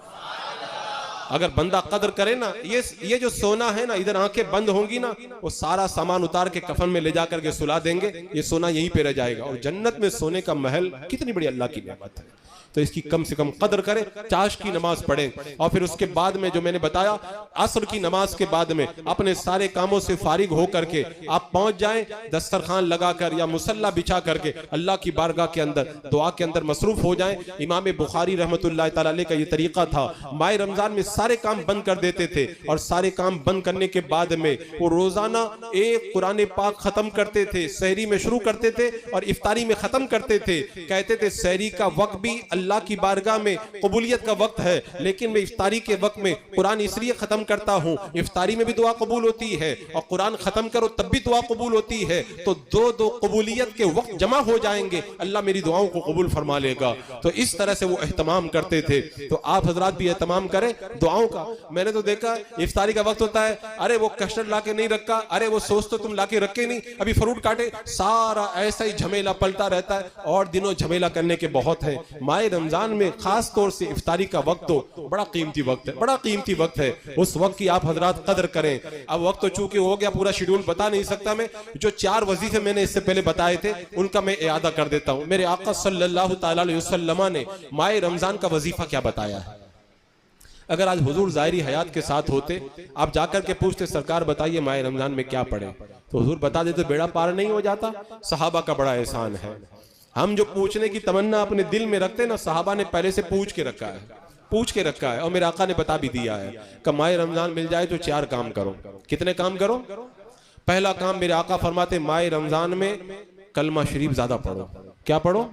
अगर बंदा कदर करे ना, ये जो सोना है ना, इधर आंखें बंद होंगी ना, वो सारा सामान उतार के कफन में ले जाकर के सुला देंगे, ये सोना यहीं पे रह जाएगा। और जन्नत में सोने का महल कितनी बड़ी अल्लाह की नेमत है। तो इसकी कम से कम कदर करें, चाश की नमाज पढ़ें। और फिर उसके बाद में जो मैंने बताया, असर की नमाज के बाद में अपने सारे कामों से फारिग हो करके आप पहुंच जाएं, दस्तरखान लगाकर या मुसल्ला बिछा करके अल्लाह की बारगाह के अंदर दुआ के अंदर मसरूफ हो जाएं। इमाम बुखारी रहमतुल्लाह तआला अलैह का ये तरीका था, माह रमजान में सारे काम बंद कर देते थे, और सारे काम बंद करने के बाद में वो रोजाना एक कुरान पाक खत्म करते थे, सहरी में शुरू करते थे और इफ्तारी में खत्म करते थे। कहते थे सहरी का वक्त भी अल्लाह की बारगाह में कबूलियत का वक्त है, लेकिन मैं इफ्तारी के वक्त में कुरान इसलिए खत्म करता हूँ, इफ्तारी में भी दुआ कबूल होती है और कुरान खत्म करो तब भी दुआ कबूल होती है। तो दो कबूलियत के वक्त जमा हो जाएंगे, अल्लाह मेरी दुआओं को कबूल फरमा लेगा। तो इस तरह से वो एहतमाम करते थे। तो आप हजरात भी एहतमाम करें दुआओं का। मैंने तो देखा इफ्तारी का वक्त होता है, अरे वो कस्टर्ड ला के नहीं रखा, अरे वो सोच तो तुम ला के रखे नहीं, अभी फ्रूट काटे, सारा ऐसा ही झमेला पलटा रहता है। और दिनों झमेला करने के बहुत है। माह रमजान में खास तौर से इफ्तारी का वक्त तो बड़ा कीमती वक्त है, बड़ा कीमती वक्त है। उस वक्त की आप हजरात कदर करें। अब वक्त तो चूंकि हो गया, पूरा शेड्यूल बता नहीं सकता मैं। जो 4 वजीफे मैंने इससे पहले बताए थे उनका मैं इयादा कर देता हूं। मेरे आका सल्लल्लाहु तआला अलैहि वसल्लम ने माह रमजान का वजीफा क्या बताया है। अगर आज हुजूर ज़ाहिरी हयात के साथ होते, आप जाकर के पूछते सरकार बताइए माह रमजान में क्या पढ़े, तो हुजूर बता देते, बेड़ा पार नहीं हो जाता। सहाबा का बड़ा एहसान है। हम जो पूछने की तमन्ना अपने दिल में रखते हैं ना, सहाबा ने पहले से पूछ के रखा है, पूछ के रखा है। और मेरे आका ने बता भी दिया है कि माह रमजान मिल जाए तो 4 काम करो। कितने काम करो? पहला काम मेरे आका फरमाते, माह रमजान में कलमा शरीफ ज्यादा पढ़ो। क्या पढ़ो?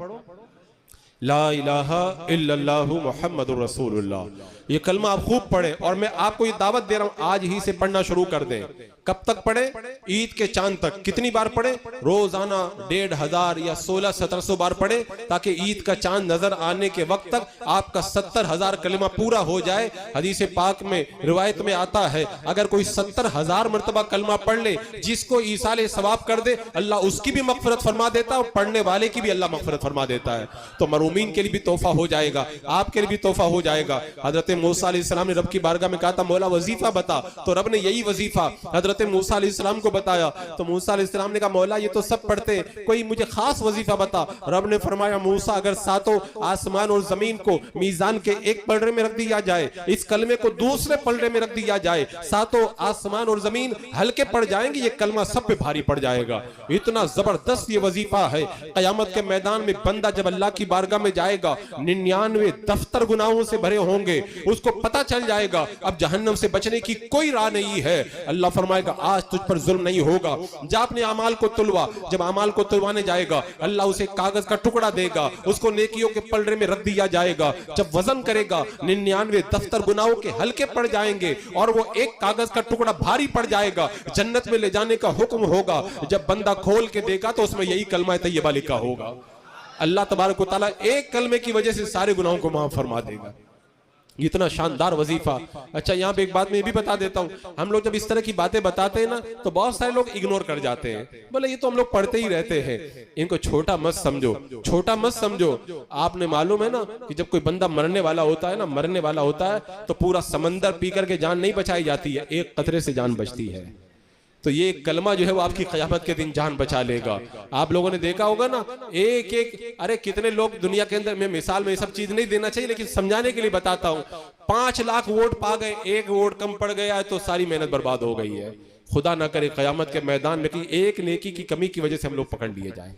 ला इलाहा इल्लल्लाहु मुहम्मदुर रसूलुल्लाह। ये कलमा आप खूब पढ़े, और मैं आपको ये दावत दे रहा हूं आज ही से पढ़ना शुरू कर दें। कब तक पढ़े? ईद के चांद तक। कितनी बार पढ़े? रोजाना 1500 या 1600-1700 बार पढ़े, ताकि ईद का चांद नजर आने के वक्त तक आपका 70,000 कलमा पूरा हो जाए। हदीस पाक में रिवायत में आता है, अगर कोई 70,000 मरतबा कलमा पढ़ ले, जिसको ईसाले सवाब कर दे, अल्लाह उसकी भी मगफिरत फरमा देता है और पढ़ने वाले की भी अल्लाह मगफिरत फरमा देता है। तो मरूमीन के लिए भी तोहफा हो जाएगा, आपके लिए भी तोहफा हो जाएगा। हजरत मूसा अलैहिस्सलाम ने रब की बारगाह में कहा था, मौला वजीफा बता, तो रब ने यही वजीफा हजरत हजरत मूसा अलैहिस्सलाम को बताया तो मूसा अलैहिस्सलाम ने कहा मौला ये तो सब पढ़ते, कोई मुझे खास वजीफा बता। रब ने फरमाया मूसा अगर सातों आसमान और जमीन को मीजान के एक पलड़े में रख दिया जाए, इस कलमे को दूसरे पलड़े में रख दिया जाए, सातों आसमान और जमीन हल्के पड़ जाएंगे, ये कलमा सब पे भारी पड़ जाएगा। इतना जबरदस्त ये वजीफा है। कयामत के मैदान में बंदा जब अल्लाह की बारगाह में जाएगा 99 दफ्तर गुनाहों से भरे होंगे, उसको पता चल जाएगा अब जहन्नम से बचने की कोई राह नहीं है। अल्लाह फरमाएगा आज तुझ पर जुल्म नहीं होगा, जा अपने अमाल को तुलवा। जब अमाल को तुलवाने जाएगा अल्लाह उसे कागज का टुकड़ा देगा, उसको नेकियों के पलड़े में रख दिया जाएगा। जब वजन करेगा 99 दफ्तर गुनाहों के हल्के पड़ जाएंगे और वो एक कागज का टुकड़ा भारी पड़ जाएगा। जन्नत में ले जाने का हुक्म होगा। जब बंदा खोल के देगा तो उसमें यही कलमा तैयबा लिखा होगा। अल्लाह तबारक व तआला एक कलमे की वजह से सारे गुनाहों को माफ फरमा देगा। इतना शानदार वजीफा। अच्छा यहाँ पे एक बात मैं भी बता देता हूँ, हम लोग जब इस तरह की बातें बताते हैं ना तो बहुत सारे लोग इग्नोर कर जाते हैं, बोले ये तो हम लोग पढ़ते ही रहते हैं। इनको छोटा मत समझो, छोटा मत समझो। आपने मालूम है ना कि जब कोई बंदा मरने वाला होता है ना, मरने वाला होता है तो पूरा समंदर पी करके जान नहीं बचाई जाती है, एक कतरे से जान बचती है। तो ये कलमा जो है वो आपकी क़यामत के दिन जान बचा लेगा। आप लोगों ने देखा होगा ना एक एक, अरे कितने लोग दुनिया के अंदर, मैं मिसाल में ये सब चीज नहीं देना चाहिए लेकिन समझाने के लिए बताता हूँ, 5 लाख वोट पा गए, एक वोट कम पड़ गया तो सारी मेहनत बर्बाद हो गई है। खुदा ना करे क़यामत के मैदान में कि एक नेकी की कमी की वजह से हम लोग पकड़ लिए जाए।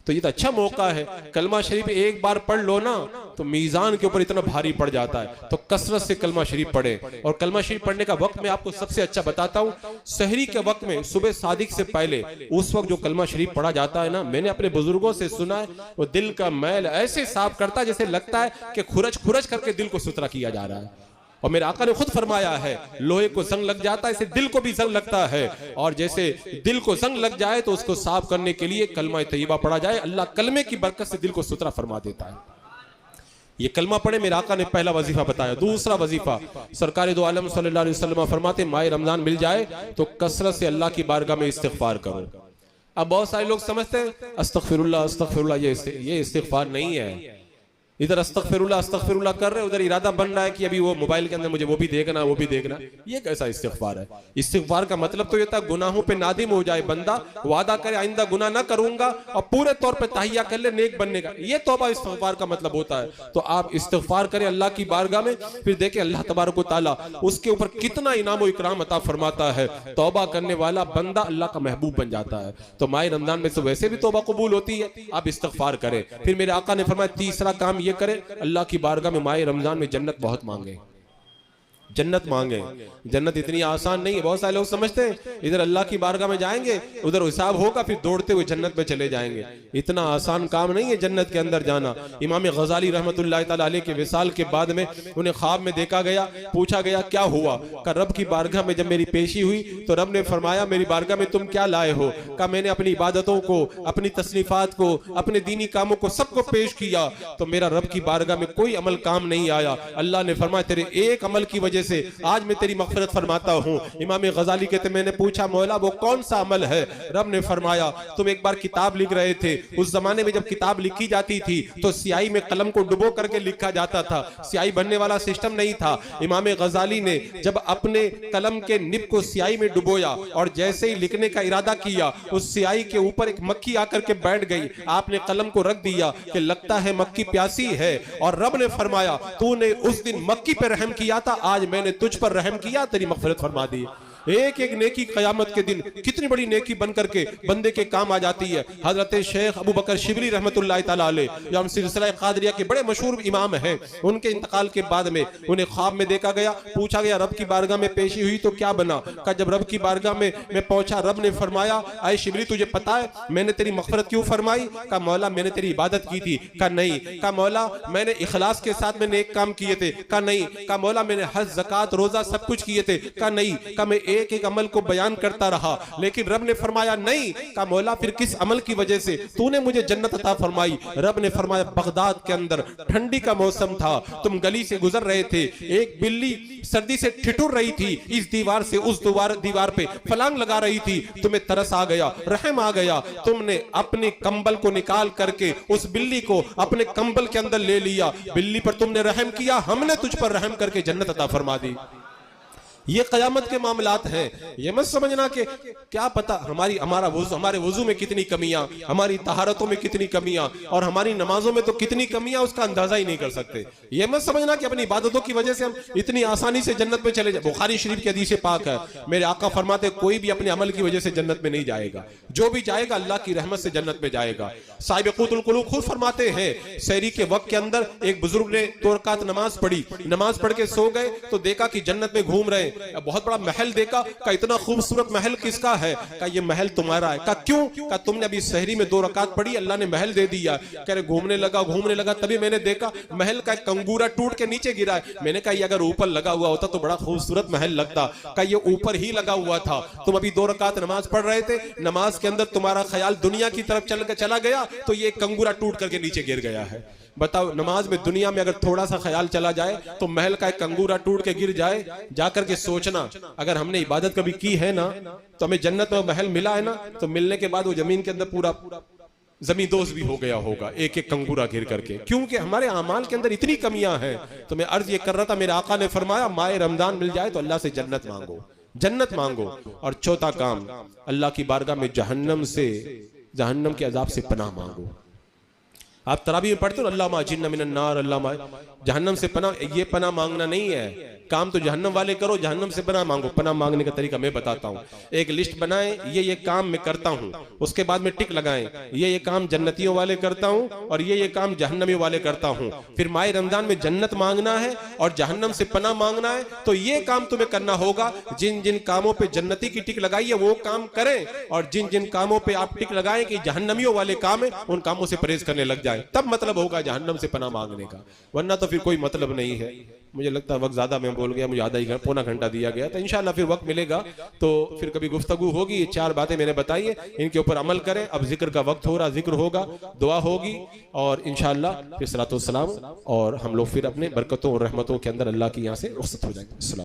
तो ये तो अच्छा मौका है, कलमा शरीफ एक बार पढ़ लो ना तो मीजान के ऊपर इतना भारी पड़ जाता है। तो कसरत से कलमा शरीफ पढ़े। और कलमा शरीफ पढ़ने का वक्त मैं आपको सबसे अच्छा बताता हूँ, सहरी के वक्त में सुबह सादिक से पहले उस वक्त जो कलमा शरीफ पढ़ा जाता है ना, मैंने अपने बुजुर्गों से सुना है वो दिल का मैल ऐसे साफ करता है जैसे लगता है कि खुरच खुरच करके दिल को सुथरा किया जा रहा है। और मेरे आका ने खुद फरमाया है लोहे को जंग लग जाता है ऐसे दिल को भी जंग लगता है, और जैसे दिल को जंग लग जाए तो उसको साफ करने के लिए कलमा तैयबा पढ़ा जाए, अल्लाह कलमे की बरकत से दिल को सुथरा फरमा देता है। ये कलमा पढ़े, मेरे आका ने पहला वजीफा बताया। दूसरा वजीफा सरकार दो आलम सल्लल्लाहु अलैहि वसल्लम फरमाते माह रमजान मिल जाए तो कसरत से अल्लाह की बारगाह में इस्तिग़फार करो। अब बहुत सारे लोग समझते हैं अस्तग़फिरुल्लाह अस्तग़फिरुल्लाह, ये इस्तिग़फार नहीं है। इधर अस्तग़फिरुल्लाह अस्तग़फिरुल्लाह कर रहे, उधर इरादा बन रहा है कि अभी वो मोबाइल के अंदर मुझे वो भी देखना वो भी देखना। ये कैसा इस्तिग़फार है? इस्तिग़फार का मतलब तो ये था गुनाहों पे नादिम हो जाए बंदा, वादा करे आइंदा गुनाह ना करूंगा और पूरे तौर पे तहिया कर ले नेक बनने का, ये तौबा इस्तिग़फार का मतलब होता है। तो आप इस्तिग़फार करें अल्लाह की बारगाह में, फिर देखें अल्लाह तबारक व तआला उसके ऊपर कितना इनाम व इकराम अता फरमाता है। तौबा करने वाला बंदा अल्लाह का महबूब बन जाता है। तो माह रमजान में तो वैसे भी तौबा कबूल होती है, आप इस्तिग़फार करें। फिर मेरे आका ने फरमाया तीसरा काम ये करे, अल्लाह की बारगाह में माह रमजान में जन्नत बहुत मांगे, जन्नत मांगे। जन्नत इतनी आसान नहीं है, बहुत सारे लोग समझते हैं इधर अल्लाह की बारगाह में जाएंगे उधर हिसाब होगा फिर दौड़ते हुए जन्नत में चले जाएंगे। इतना आसान काम नहीं है जन्नत के अंदर जाना। इमाम गजाली रहमतुल्लाह तआला अलैह के विसाल के बाद में उन्हें ख्वाब में देखा गया, पूछा गया क्या हुआ? कहा रब की बारगाह में जब मेरी पेशी हुई तो रब ने फरमाया मेरी बारगाह में तुम क्या लाए हो? कहा मैंने अपनी इबादतों को, अपनी तसनीफात को, अपने दीनी कामों को सबको पेश किया तो मेरा रब की बारगाह में कोई अमल काम नहीं आया। अल्लाह ने फरमाया तेरे एक अमल की वजह से आज मैं तेरी मग़फ़िरत फरमाता हूँ। इमाम गजाली कहते मैंने पूछा मौला वो कौन सा अमल है? रब ने फरमाया तुम एक बार किताब लिख रहे थे, उस जमाने में जब किताब लिखी जाती थी तो स्याही में कलम को डुबो करके लिखा जाता था, स्याही बनने वाला सिस्टम नहीं था। इमाम गजाली ने जब अपने कलम के निब को स्याही में डुबोया और जैसे ही लिखने का इरादा किया उस स्याही के ऊपर एक मक्खी आकर के बैठ गई। आपने कलम को रख दिया कि लगता है मक्खी प्यासी है, और रब ने फरमाया तूने उस दिन मक्खी पे रहम किया था, आज मैंने तुझ पर रहम किया, तेरी मग़फ़िरत फरमा दी। एक एक नेकी क़यामत के दिन कितनी बड़ी नेकी बन करके बंदे के काम आ जाती है। हजरत शेख अबू बकर शिबली रहमतुल्लाह तआला अलैह जो हम सिलसिला क़ादरिया के बड़े मशहूर इमाम हैं, उनके इंतकाल के बाद में उन्हें ख्वाब में देखा गया, पूछा गया रब की बारगाह में पेशी हुई तो क्या बना? कहा जब रब की बारगाह में मैं पहुंचा रब ने फरमाया आए शिबली तुझे पता है मैंने तेरी मग़फ़िरत क्यों फरमाई? कहा मौला मैंने तेरी इबादत की थी। कहा नहीं। कहा मौला मैंने इखलास के साथ मैंने एक काम किए थे। कहा नहीं। कहा मौला मैंने हज ज़कात रोजा सब कुछ किए थे। कहा नहीं। कहा मैं एक एक अमल को बयान करता रहा लेकिन रब ने फरमाया नहीं। कहा मौला फिर किस अमल की वजह से तूने मुझे जन्नत अता फरमाई? रब ने फरमाया बगदाद के अंदर ठंडी का मौसम था, तुम गली से गुजर रहे थे, एक बिल्ली सर्दी से ठिठुर रही थी, इस दीवार से उस दीवार पे फलांग लगा रही थी, तुम्हें तरस आ गया, रहम आ गया, तुमने अपने कंबल को निकाल करके उस बिल्ली को अपने कंबल के अंदर ले लिया, बिल्ली पर तुमने रहम किया, हमने तुझ पर रहम करके जन्नत अता फरमा दी। ये क़यामत के मामलात हैं। ये मत समझना कि क्या पता हमारे वुजू में कितनी कमियां, हमारी तहारतों में कितनी कमियां और हमारी नमाजों में तो कितनी कमियां, उसका अंदाजा ही नहीं कर सकते। ये मत समझना कि अपनी इबादतों की वजह से हम इतनी आसानी से जन्नत में चले जाए। बुखारी शरीफ की हदीस पाक है, मेरे आका फरमाते कोई भी अपने अमल की वजह से जन्नत में नहीं जाएगा, जो भी जाएगा अल्लाह की रहमत से जन्नत में जाएगा। साहिब क़ूतुल क़ुलूब खुद फरमाते हैं, सहरी के वक्त के अंदर एक बुजुर्ग ने 2 रकात नमाज पढ़ी, नमाज पढ़ के सो गए तो देखा कि जन्नत में घूम रहे, बहुत बड़ा महल देखा, का इतना खूबसूरत महल किसका है? का ये महल तुम्हारा है। का क्यों? का तुमने अभी सहरी में 2 रकात पढ़ी, अल्लाह ने महल दे दिया। कह रहे घूमने लगा तभी मैंने देखा महल का कंगूरा टूट के नीचे गिरा है। मैंने कहा ये अगर ऊपर लगा हुआ होता तो बड़ा खूबसूरत महल लगता। का ये ऊपर ही लगा हुआ था, तुम अभी 2 रकात नमाज पढ़ रहे थे, नमाज के अंदर तुम्हारा ख्याल दुनिया की तरफ चला गया तो ये कंगूरा टूट करके नीचे गिर गया है। बताओ, नमाज में दुनिया में अगर थोड़ा सा ख्याल चला जाए तो महल का एक कंगूरा टूट के गिर जाए, जाकर के सोचना अगर हमने इबादत कभी की है ना तो हमें जन्नत में महल मिला है ना, तो मिलने के बाद वो जमीन के अंदर पूरा जमींदोज भी हो गया होगा एक एक कंगूरा गिर करके, क्योंकि हमारे आमाल के अंदर इतनी कमियां हैं। तो मैं अर्ज ये कर रहा था, मेरे आका ने फरमाया माए रमजान मिल जाए तो अल्लाह से जन्नत मांगो। और चौथा काम, अल्लाह की बारगाह में जहन्नम के अजाब से पनाह मांगो। आप तरावी में पढ़ते हो अल्लाह जिन्ना मिनन नार, अल्लाह जहन्नम से पनाह। ये पनाह मांगना नहीं है, काम तो जहन्नम वाले करो, जहन्नम से पनाह मांगो। पनाह मांगने का तरीका मैं बताता हूँ। एक लिस्ट बनाएं, ये काम मैं करता हूँ, उसके बाद में टिक लगाएं, ये काम जन्नतियों वाले करता हूँ और ये काम जहन्नमियों वाले करता हूँ। फिर माह रमजान में जन्नत मांगना है और जहन्नम से पनाह मांगना है, तो ये काम तुम्हें करना होगा। जिन जिन कामों पे जन्नती की टिक लगाई है वो काम करें, और जिन जिन कामों पे आप टिक लगाएं कि जहन्नमियों वाले काम है, उन कामों से परहेज करने लग जाए, तब मतलब होगा जहन्नम से पनाह मांगने का, वरना तो फिर कोई मतलब नहीं है। मुझे लगता है वक्त ज्यादा मैं बोल गया, मुझे आधा ही पौना घंटा दिया गया, तो इंशाल्लाह फिर वक्त मिलेगा तो फिर कभी गुफ्तगू होगी। ये 4 बातें मैंने बताई है, इनके ऊपर अमल करें। अब जिक्र का वक्त हो रहा, जिक्र होगा, दुआ होगी और इंशाल्लाह फिर सलातो सलाम, और हम लोग फिर अपने बरकतों और रहमतों के अंदर अल्लाह की यहाँ से रुखसत हो जाएंगे।